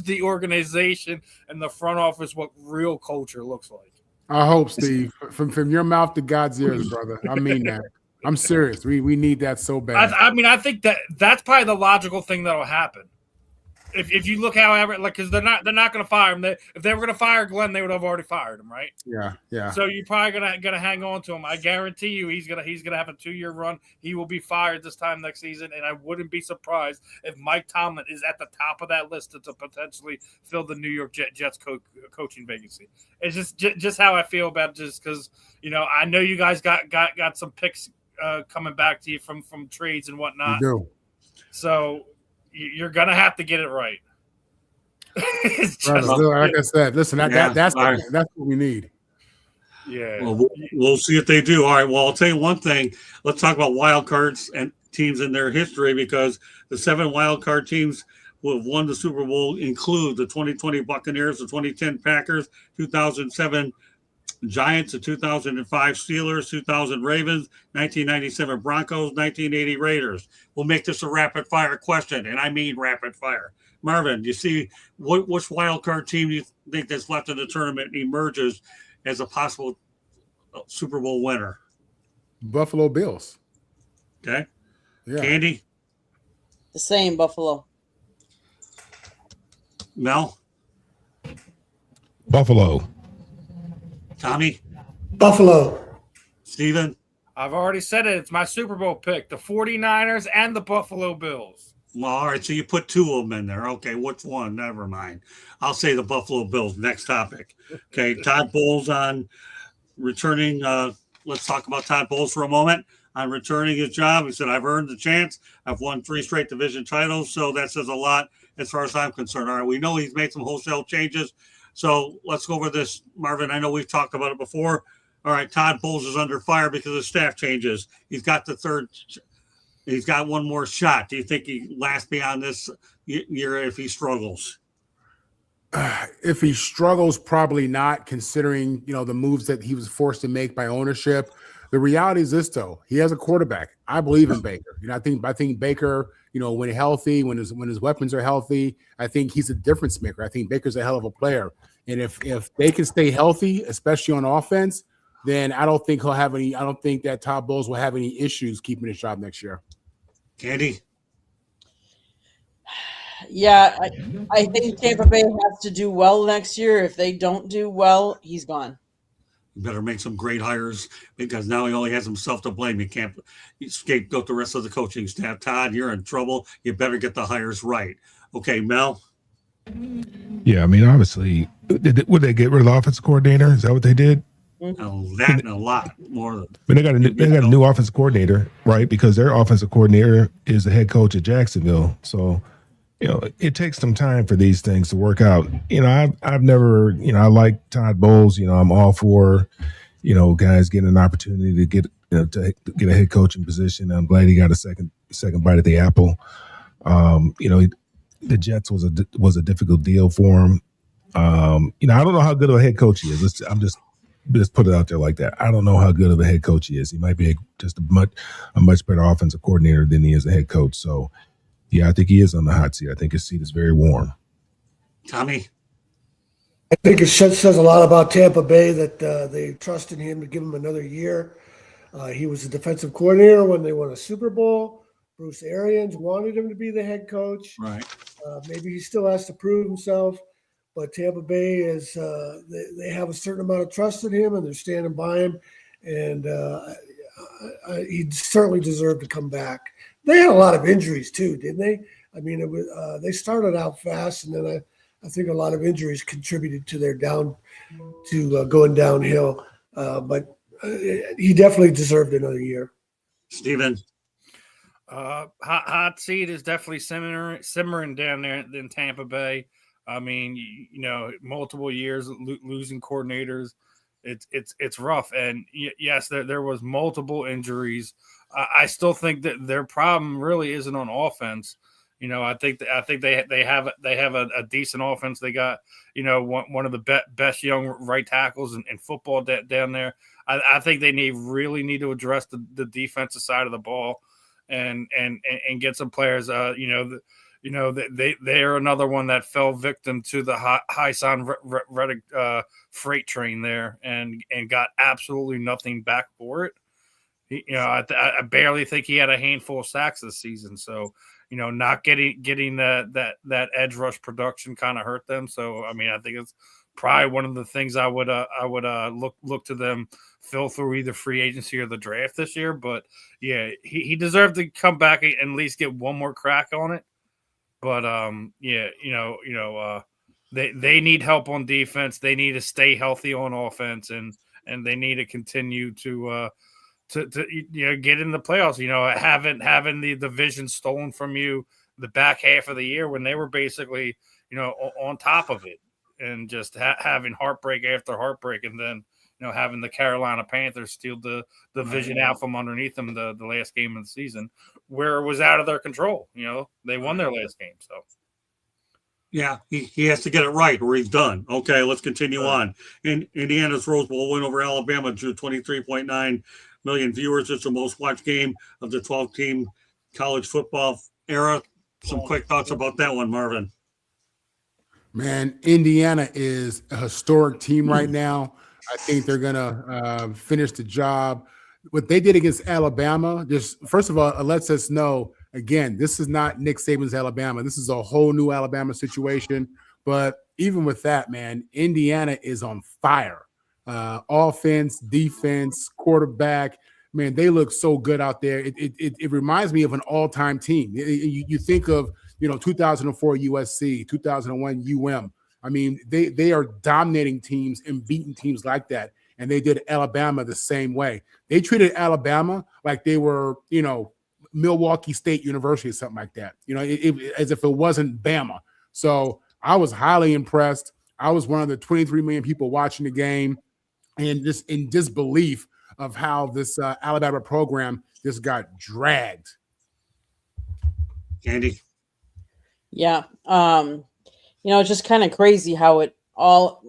the organization and the front office what real culture looks like. I hope, Steve, from your mouth to God's ears, brother. I mean that. I'm serious. We need that so bad. I think that's probably the logical thing that'll happen. If you look because they're not going to fire him. If they were going to fire Glenn, they would have already fired him, right? Yeah. So you're probably gonna hang on to him. I guarantee you, he's gonna have a 2-year run. He will be fired this time next season, and I wouldn't be surprised if Mike Tomlin is at the top of that list to potentially fill the New York Jets coaching vacancy. It's just how I feel about it, just because I know you guys got some picks coming back to you from trades and whatnot. You do. So you're gonna have to get it right. Like I said, listen, that's what we need. Yeah. Well, we'll see if they do. All right. Well, I'll tell you one thing. Let's talk about wild cards and teams in their history, because the 7 wild card teams who have won the Super Bowl include the 2020 Buccaneers, the 2010 Packers, 2007 Giants, the 2005 Steelers, 2000 Ravens, 1997 Broncos, 1980 Raiders. We'll make this a rapid fire question, and I mean rapid fire. Marvin, do you see which wild card team you think that's left in the tournament emerges as a possible Super Bowl winner? Buffalo Bills. Okay. Yeah. Candy? The same, Buffalo. Mel? Buffalo. Tommy, Buffalo. Steven? I've already said it. It's my Super Bowl pick: the 49ers and the Buffalo Bills. Well, all right, so you put two of them in there. Okay, which one? Never mind. I'll say the Buffalo Bills. Next topic. Okay, Todd Bowles on returning. Let's talk about Todd Bowles for a moment. On returning his job, he said, "I've earned the chance. I've won 3 straight division titles, so that says a lot as far as I'm concerned." All right, we know he's made some wholesale changes, so let's go over this, Marvin. I know we've talked about it before. All right, Todd Bowles is under fire because of staff changes. He's got the third. He's got one more shot. Do you think he lasts beyond this year if he struggles? If he struggles, probably not, considering the moves that he was forced to make by ownership. The reality is this, though: he has a quarterback. I believe in Baker. I think Baker, when healthy, when his weapons are healthy, I think he's a difference maker. I think Baker's a hell of a player, and if they can stay healthy, especially on offense, then I don't think that Todd Bowles will have any issues keeping his job next year. Candy? Yeah, I think Tampa Bay has to do well next year. If they don't do well, he's gone. You better make some great hires because now he only has himself to blame. You can't scapegoat the rest of the coaching staff. Todd, you're in trouble. You better get the hires right. Okay, Mel? Yeah, I mean, obviously, would they get rid of the offensive coordinator? Is that what they did? That and a lot more. But they got a new offensive coordinator, right? Because their offensive coordinator is the head coach at Jacksonville. So, it takes some time for these things to work out. I've never, I like Todd Bowles. I'm all for, guys getting an opportunity to get to get a head coaching position. I'm glad he got a second bite at the apple. The Jets was a difficult deal for him. I don't know how good of a head coach he is. I'm just put it out there like that. I don't know how good of a head coach he is. He might be just a much better offensive coordinator than he is a head coach. So, yeah, I think he is on the hot seat. I think his seat is very warm. Tommy? I think it says a lot about Tampa Bay that they trusted him to give him another year. He was the defensive coordinator when they won a Super Bowl. Bruce Arians wanted him to be the head coach. Right. Maybe he still has to prove himself, but Tampa Bay is they have a certain amount of trust in him, and they're standing by him. And he certainly deserved to come back. They had a lot of injuries too, didn't they? I mean, it was they started out fast, and then I think a lot of injuries contributed to their going downhill. But he definitely deserved another year. Steven? Hot seat is definitely simmering down there in Tampa Bay. I mean, multiple years losing coordinators. It's rough, and yes, there was multiple injuries. I still think that their problem really isn't on offense. I think they have a decent offense. They got one of the best young right tackles in football down there. I think they really need to address the defensive side of the ball and get some players. They are another one that fell victim to the Haason Reddick freight train there and got absolutely nothing back for it. I barely think he had a handful of sacks this season. So, not getting that edge rush production kind of hurt them. So, I mean, I think it's probably one of the things I would look to them fill through either free agency or the draft this year. But yeah, he deserved to come back and at least get one more crack on it. But they need help on defense. They need to stay healthy on offense, and they need to continue to get in the playoffs. Having the division stolen from you the back half of the year when they were basically on top of it, and just having heartbreak after heartbreak, and then having the Carolina Panthers steal the division out from underneath them the last game of the season, where it was out of their control. They won their last game, so. Yeah, he has to get it right or he's done. Okay, let's continue on. Indiana's Rose Bowl win over Alabama drew 23.9 million viewers. It's the most watched game of the 12-team college football era. Some quick thoughts about that one, Marvin. Man, Indiana is a historic team right now. I think they're going to finish the job. What they did against Alabama, just first of all, it lets us know, again, this is not Nick Saban's Alabama. This is a whole new Alabama situation. But even with that, man, Indiana is on fire. offense, defense, quarterback. Man, they look so good out there. It reminds me of an all-time team. You think of 2004 USC, 2001 UM. I mean, they are dominating teams and beating teams like that. And they did Alabama the same way. They treated Alabama like they were, Milwaukee State University or something like that. As if it wasn't Bama. So I was highly impressed. I was one of the 23 million people watching the game, and just in disbelief of how this Alabama program just got dragged. Candy. Yeah. It's just kind of crazy how it all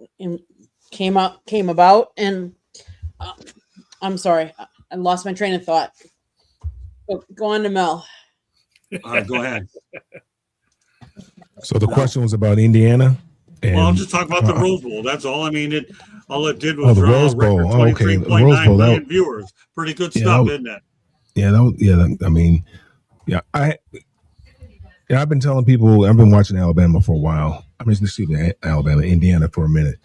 came about. And I'm sorry, I lost my train of thought. Go on to Mel. All right, go ahead. So the question was about Indiana. And, Well, I'm just talking about the Rose Bowl. That's all. I mean, all it did was the draw Rose a record Bowl. Okay, the Rose 23.9 Bowl, million viewers. Pretty good stuff, isn't it? I've been telling people, I've been watching Alabama for a while. Indiana for a minute.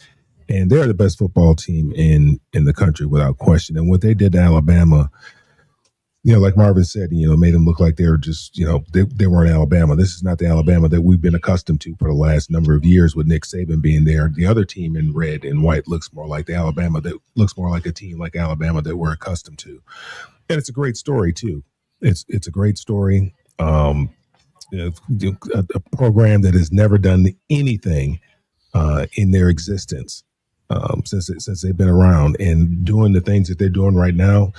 And they're the best football team in the country without question. And what they did to Alabama, like Marvin said, made them look like they were just, they weren't Alabama. This is not the Alabama that we've been accustomed to for the last number of years with Nick Saban being there. The other team in red and white looks more like the Alabama that looks more like a team like Alabama that we're accustomed to. And it's a great story too. It's a great story. A program that has never done anything in their existence since they've been around, and doing the things that they're doing right now.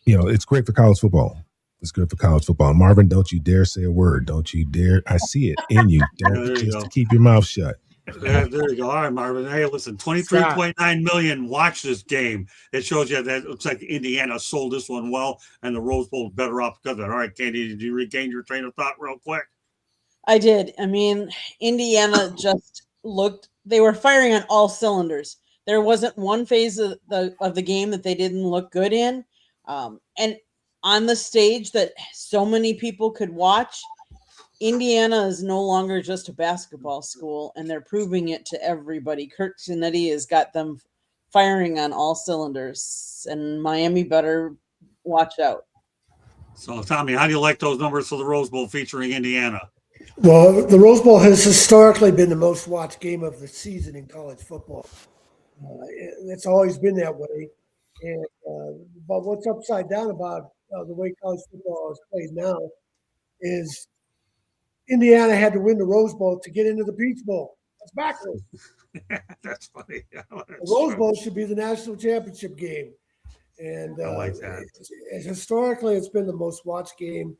It's great for college football. It's good for college football. Marvin, don't you dare say a word. Don't you dare. I see it in you. Don't keep your mouth shut. There you go. All right, Marvin. Hey, listen, 23.9 million watch this game. It shows you that it looks like Indiana sold this one well, and the Rose Bowl is better off because of it. All right, Candy, did you regain your train of thought real quick? I did. I mean, Indiana just looked, they were firing on all cylinders. There wasn't one phase of the game that they didn't look good in. And on the stage that so many people could watch, Indiana is no longer just a basketball school, and they're proving it to everybody. Kirk Cinetti has got them firing on all cylinders, and Miami better watch out. So, Tommy, how do you like those numbers for the Rose Bowl featuring Indiana? Well, the Rose Bowl has historically been the most watched game of the season in college football. It's always been that way. And but what's upside down about the way college football is played now is Indiana had to win the Rose Bowl to get into the Peach Bowl. That's backwards. That's funny. The Rose Bowl should be the national championship game. And I like that. Historically, it's been the most watched game.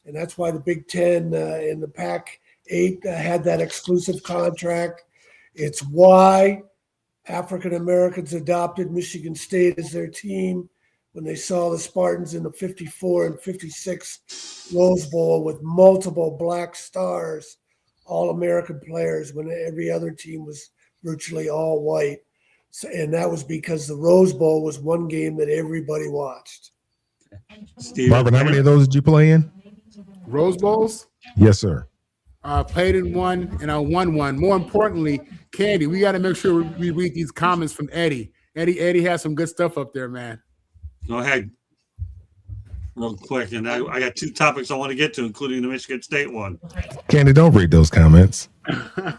And that's why the Big Ten and the Pac-8 had that exclusive contract. It's why African Americans adopted Michigan State as their team when they saw the Spartans in the 54 and 56 Rose Bowl with multiple black stars, all American players, when every other team was virtually all white. So, and that was because the Rose Bowl was one game that everybody watched. Marvin, how many of those did you play in? Rose Bowls? Yes, sir. I played in one, and I won one. More importantly, Candy, we got to make sure we read these comments from Eddie. Eddie has some good stuff up there, man. Go ahead. Real quick. And I got two topics I want to get to, including the Michigan State one. Candy, don't read those comments. Yeah,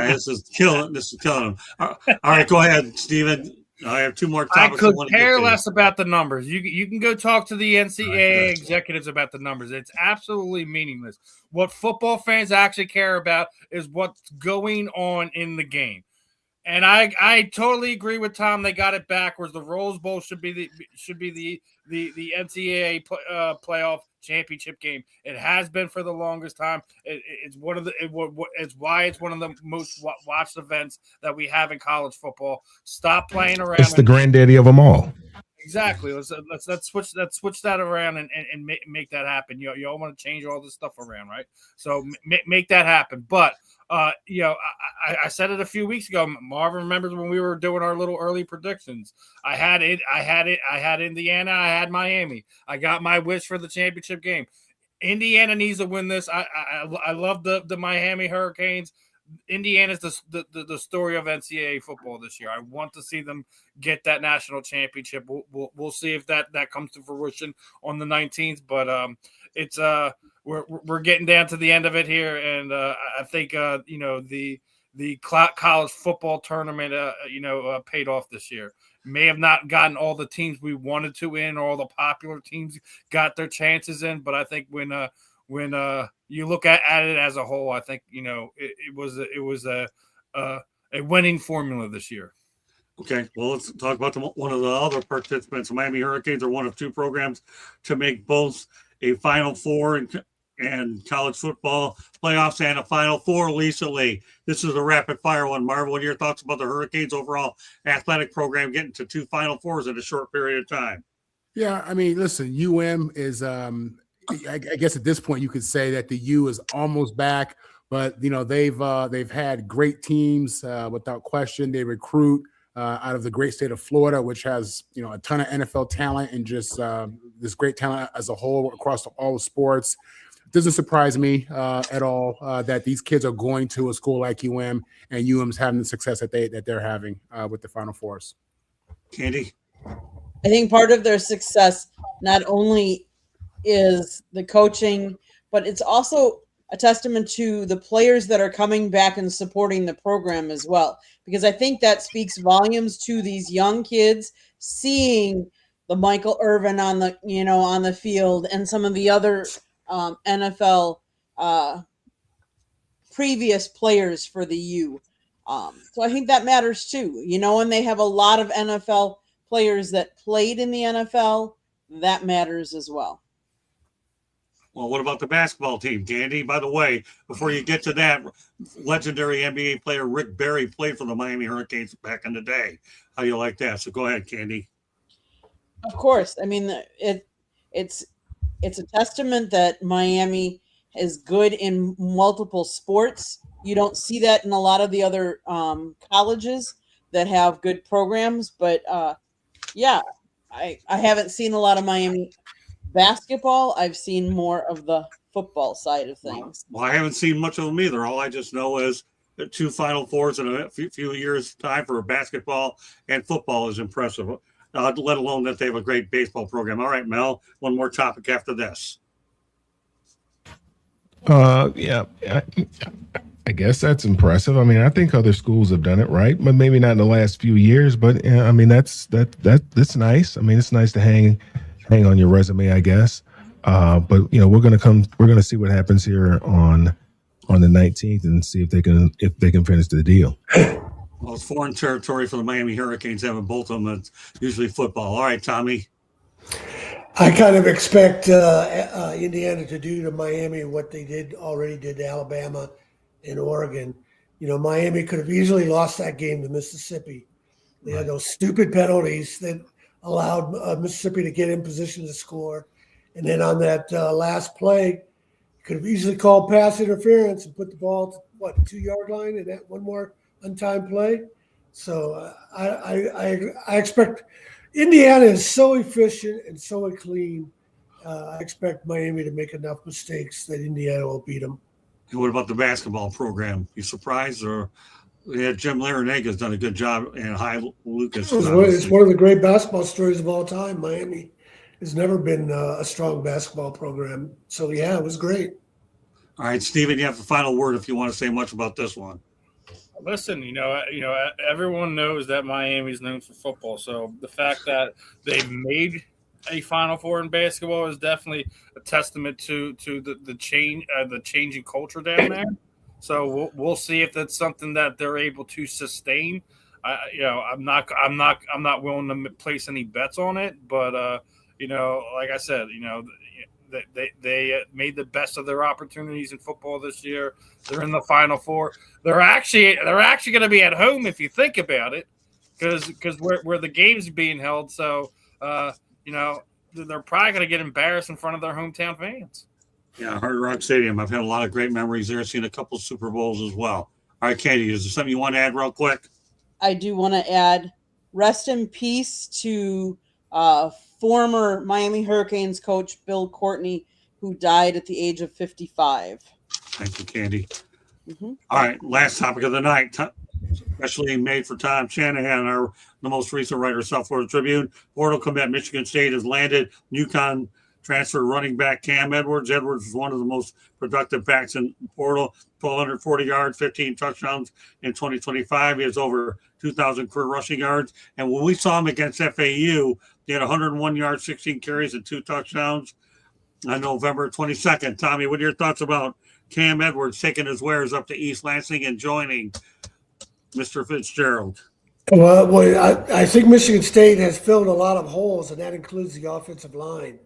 this is killing them. All right, go ahead, Steven. I have two more topics. I could care less about the numbers. You can go talk to the NCAA executives about the numbers. It's absolutely meaningless. What football fans actually care about is what's going on in the game. And I totally agree with Tom. They got it backwards. The Rose Bowl should be the NCAA playoff championship game. It has been for the longest time. It's why it's one of the most watched events that we have in college football. Stop playing around. It's the granddaddy of them all. Exactly. Let's switch that around and make that happen. You all want to change all this stuff around, right? So make that happen. But I said it a few weeks ago. Marvin remembers when we were doing our little early predictions. I had Indiana. I had Miami. I got my wish for the championship game. Indiana needs to win this. I love the Miami Hurricanes. Indiana's the story of NCAA football this year. I want to see them get that national championship. We'll see if that comes to fruition on the 19th. But it's we're getting down to the end of it here, and I think the college football tournament paid off this year. May have not gotten all the teams we wanted to in, or all the popular teams got their chances in, but I think when you look at it as a whole, I think it was a winning formula this year. Okay, well, let's talk about one of the other participants. Miami Hurricanes are one of two programs to make both a Final Four and college football playoffs and a Final Four recently. This is a rapid fire one. Marv, what are your thoughts about the Hurricanes' overall athletic program getting to two Final Fours in a short period of time? Yeah, I mean, listen, UM is I guess at this point you could say that the U is almost back, but they've had great teams without question. They recruit out of the great state of Florida, which has a ton of NFL talent and just this great talent as a whole across all the sports. It doesn't surprise me at all that these kids are going to a school like UM, and UM's having the success that they're having with the Final Fours. Candy? I think part of their success not only is the coaching, but it's also a testament to the players that are coming back and supporting the program as well. Because I think that speaks volumes to these young kids seeing the Michael Irvin on the field and some of the other NFL previous players for the U. So I think that matters too. And they have a lot of NFL players that played in the NFL. That matters as well. Well, what about the basketball team, Candy? By the way, before you get to that, legendary NBA player Rick Barry played for the Miami Hurricanes back in the day. How do you like that? So go ahead, Candy. Of course. I mean, it's a testament that Miami is good in multiple sports. You don't see that in a lot of the other colleges that have good programs. But, I haven't seen a lot of Miami basketball. I've seen more of the football side of things. Well, I haven't seen much of them either. All I just know is that two Final Fours in a few years' time for basketball and football is impressive, let alone that they have a great baseball program. All right, Mel, one more topic after this. Yeah, I guess that's impressive. I mean, I think other schools have done it, right? But maybe not in the last few years. But I mean, that's nice. I mean, it's nice to hang on your resume, I guess. But we're gonna see what happens here on the 19th and see if they can finish the deal. Well, it's foreign territory for the Miami Hurricanes having both of them. It's usually football. All right, Tommy. I kind of expect Indiana to do to Miami what they already did to Alabama and Oregon. Miami could have easily lost that game to Mississippi. They had those stupid penalties that allowed Mississippi to get in position to score. And then on that last play, could have easily called pass interference and put the ball to 2-yard line and that one more untimed play. So I expect Indiana is so efficient and so clean. I expect Miami to make enough mistakes that Indiana will beat them. And what about the basketball program? You surprised, or Jim Larinaga has done a good job, and Lucas. It's one of the great basketball stories of all time. Miami has never been a strong basketball program. So, yeah, it was great. All right, Steven, you have the final word if you want to say much about this one. Listen, everyone knows that Miami's known for football. So the fact that they've made a Final Four in basketball is definitely a testament to the changing culture down there. So we'll see if that's something that they're able to sustain. I'm not willing to place any bets on it, but like I said, they made the best of their opportunities in football this year. They're in the Final Four. They're actually going to be at home if you think about it, because where the game's being held. So they're probably going to get embarrassed in front of their hometown fans. Yeah, Hard Rock Stadium. I've had a lot of great memories there. Seen a couple Super Bowls as well. All right, Katie, is there something you want to add real quick? I do want to add rest in peace to former Miami Hurricanes coach Bill Courtney, who died at the age of 55. Thank you, Candy. Mhm. All right, last topic of the night, especially made for Tom Shanahan, the most recent writer, South Florida Tribune. Portal commit Michigan State has landed UConn transfer running back Cam Edwards. Edwards is one of the most productive backs in portal, 1,240 yards, 15 touchdowns in 2025. He has over 2,000 career rushing yards. And when we saw him against FAU, he had 101 yards, 16 carries, and 2 touchdowns on November 22nd. Tommy, what are your thoughts about Cam Edwards taking his wares up to East Lansing and joining Mr. Fitzgerald? Well, I think Michigan State has filled a lot of holes, and that includes the offensive line.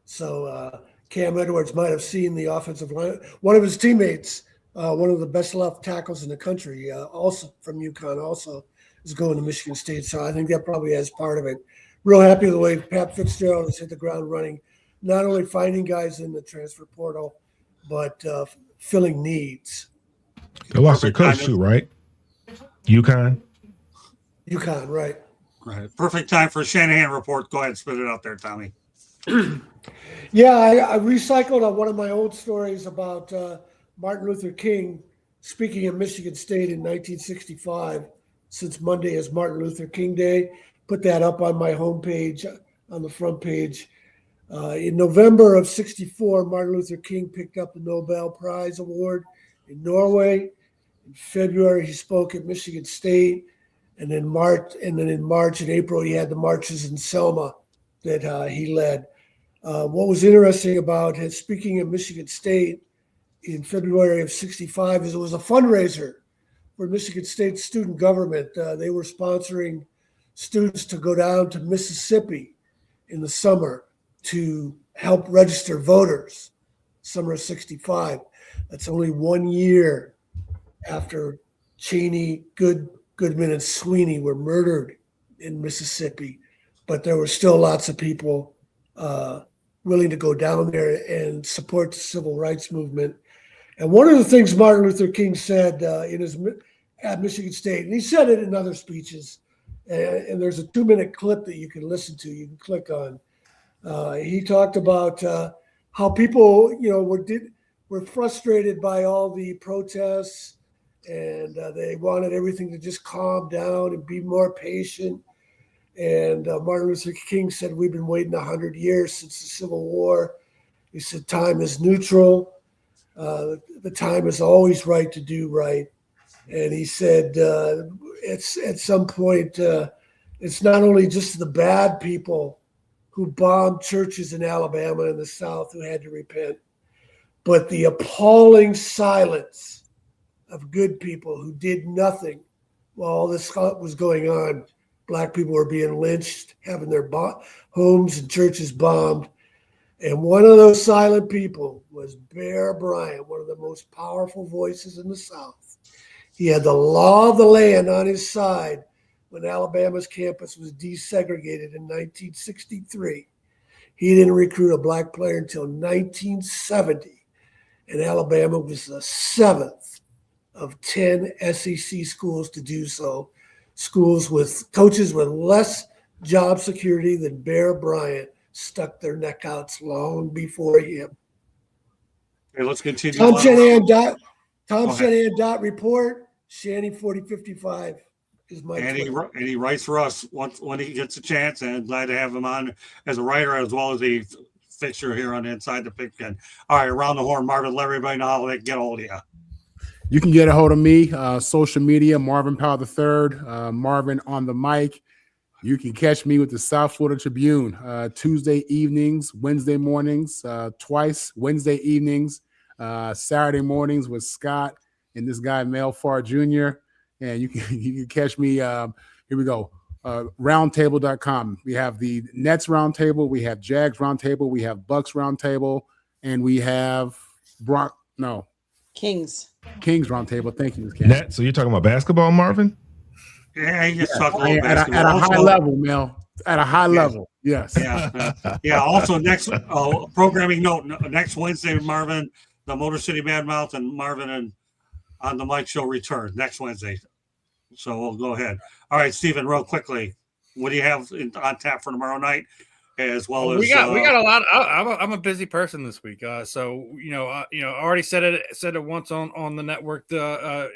So Cam Edwards might have seen the offensive line. One of his teammates, one of the best left tackles in the country, also from UConn, also is going to Michigan State. So I think that probably has part of it. Real happy with the way Pat Fitzgerald has hit the ground running, not only finding guys in the transfer portal, but filling needs. They lost their coach too, right? UConn, right. Right. Perfect time for a Shanahan report. Go ahead and spit it out there, Tommy. Yeah, I recycled on one of my old stories about Martin Luther King speaking at Michigan State in 1965, since Monday is Martin Luther King Day. Put that up on my homepage, on the front page. In November of 64, Martin Luther King picked up the Nobel Prize Award in Norway. In February, he spoke at Michigan State. And then in March and April, he had the marches in Selma that he led. What was interesting about his speaking at Michigan State in February of 65 is it was a fundraiser for Michigan State student government. They were sponsoring students to go down to Mississippi in the summer to help register voters, summer of 65. That's only 1 year after Cheney, Goodman, and Sweeney were murdered in Mississippi. But there were still lots of people willing to go down there and support the civil rights movement. And one of the things Martin Luther King said at Michigan State, and he said it in other speeches, and there's a 2-minute clip that you can listen to, you can click on. He talked about how people, were frustrated by all the protests, and they wanted everything to just calm down and be more patient. And Martin Luther King said, we've been waiting 100 years since the Civil War. He said, time is neutral. The time is always right to do right. And he said, it's at some point, it's not only just the bad people who bombed churches in Alabama and the South who had to repent, but the appalling silence of good people who did nothing while all this was going on. Black people were being lynched, having their homes and churches bombed. And one of those silent people was Bear Bryant, one of the most powerful voices in the South. He had the law of the land on his side when Alabama's campus was desegregated in 1963. He didn't recruit a black player until 1970. And Alabama was the 7th of 10 SEC schools to do so. Schools with coaches with less job security than Bear Bryant stuck their neck outs long before him. Okay, let's continue. Tom Shanahan dot report. Shanny 4055 is my and Twitter. he writes for us when he gets a chance, and glad to have him on as a writer as well as a fixture here on Inside the Pigskin. All right, around the horn, Marvin, let everybody know how they can get a hold of you. You can get a hold of me, social media, Marvin Powell III, Marvin on the mic. You can catch me with the South Florida Tribune Tuesday evenings, Wednesday mornings, twice, Wednesday evenings, Saturday mornings with Scott and this guy, Mel Farr Jr. And you can catch me, here we go, roundtable.com. We have the Nets Roundtable, we have Jags Roundtable, we have Bucks Roundtable, and we have Kings Roundtable. Thank you, Ms. Candy. Nat, so you're talking about basketball, Marvin? Yeah, he just talked a little At a high level, Mel. At a high level, yes. Yeah. Also, next programming note: next Wednesday, Marvin, the Motor City Madmouth, and Marvin and on the mic show return next Wednesday. So we'll go ahead. All right, Stephen, real quickly, what do you have on tap for tomorrow night? as well as we got a lot. I'm a busy person this week, so I already said it once on the network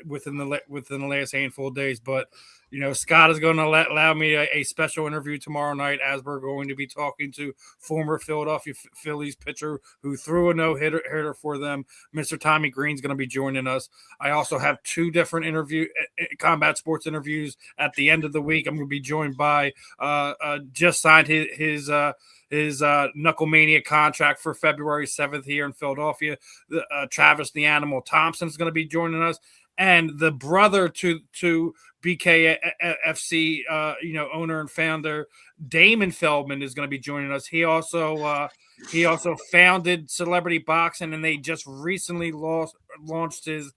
within the last handful of days, but Scott is going to allow me a special interview tomorrow night as we're going to be talking to former Philadelphia Phillies pitcher who threw a no-hitter for them. Mr. Tommy Green's going to be joining us. I also have 2 different combat sports interviews at the end of the week. I'm going to be joined by just signed his Knucklemania contract for February 7th here in Philadelphia. Travis the Animal Thompson is going to be joining us, and the brother to BKFC, owner and founder Damon Feldman is going to be joining us. He also founded Celebrity Boxing, and they just recently launched his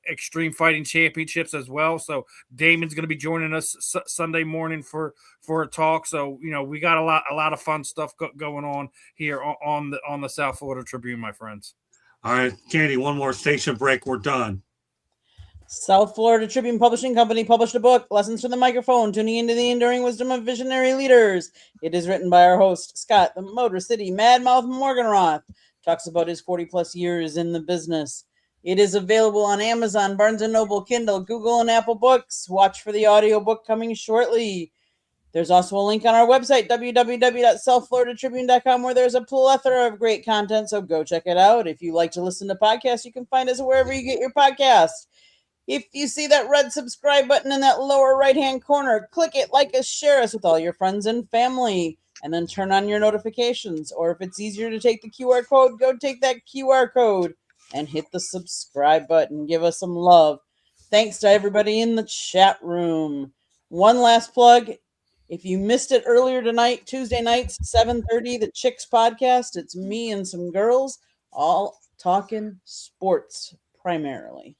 Extreme Fighting Championships as well. So Damon's going to be joining us Sunday morning for a talk. So we got a lot of fun stuff going on here on the South Florida Tribune, my friends. All right, Candy, one more station break. We're done. South Florida Tribune Publishing Company published a book, Lessons from the Microphone, Tuning into the Enduring Wisdom of Visionary Leaders. It is written by our host, Scott, the Motor City Madmouth Morganroth. Talks about his 40-plus years in the business. It is available on Amazon, Barnes & Noble, Kindle, Google, and Apple Books. Watch for the audiobook coming shortly. There's also a link on our website, www.southfloridatribune.com, where there's a plethora of great content, so go check it out. If you like to listen to podcasts, you can find us wherever you get your podcasts. If you see that red subscribe button in that lower right-hand corner, click it, like us, share us with all your friends and family, and then turn on your notifications. Or if it's easier to take the QR code, go take that QR code and hit the subscribe button. Give us some love. Thanks to everybody in the chat room. One last plug. If you missed it earlier tonight, Tuesday nights, 7:30, the Chicks podcast. It's me and some girls all talking sports primarily.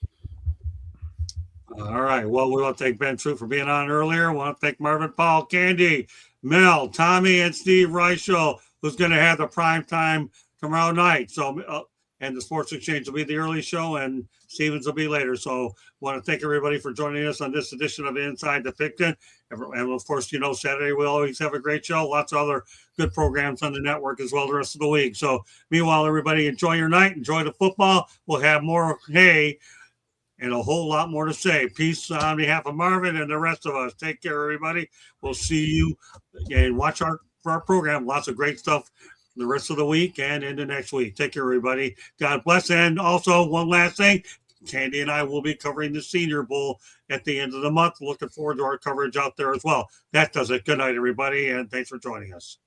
All right. Well, we want to thank Ben True for being on earlier. We want to thank Marvin, Paul, Candy, Mel, Tommy, and Steve Reichel, who's going to have the prime time tomorrow night. So, and the Sports Exchange will be the early show, and Stevens will be later. So, want to thank everybody for joining us on this edition of Inside the Picton. And of course, Saturday we'll always have a great show. Lots of other good programs on the network as well the rest of the week. So, meanwhile, everybody enjoy your night, enjoy the football. We'll have more hay and a whole lot more to say. Peace on behalf of Marvin and the rest of us. Take care, everybody. We'll see you and watch our program. Lots of great stuff the rest of the week and into next week. Take care, everybody. God bless. And also, one last thing, Candy and I will be covering the Senior Bowl at the end of the month. Looking forward to our coverage out there as well. That does it. Good night, everybody, and thanks for joining us.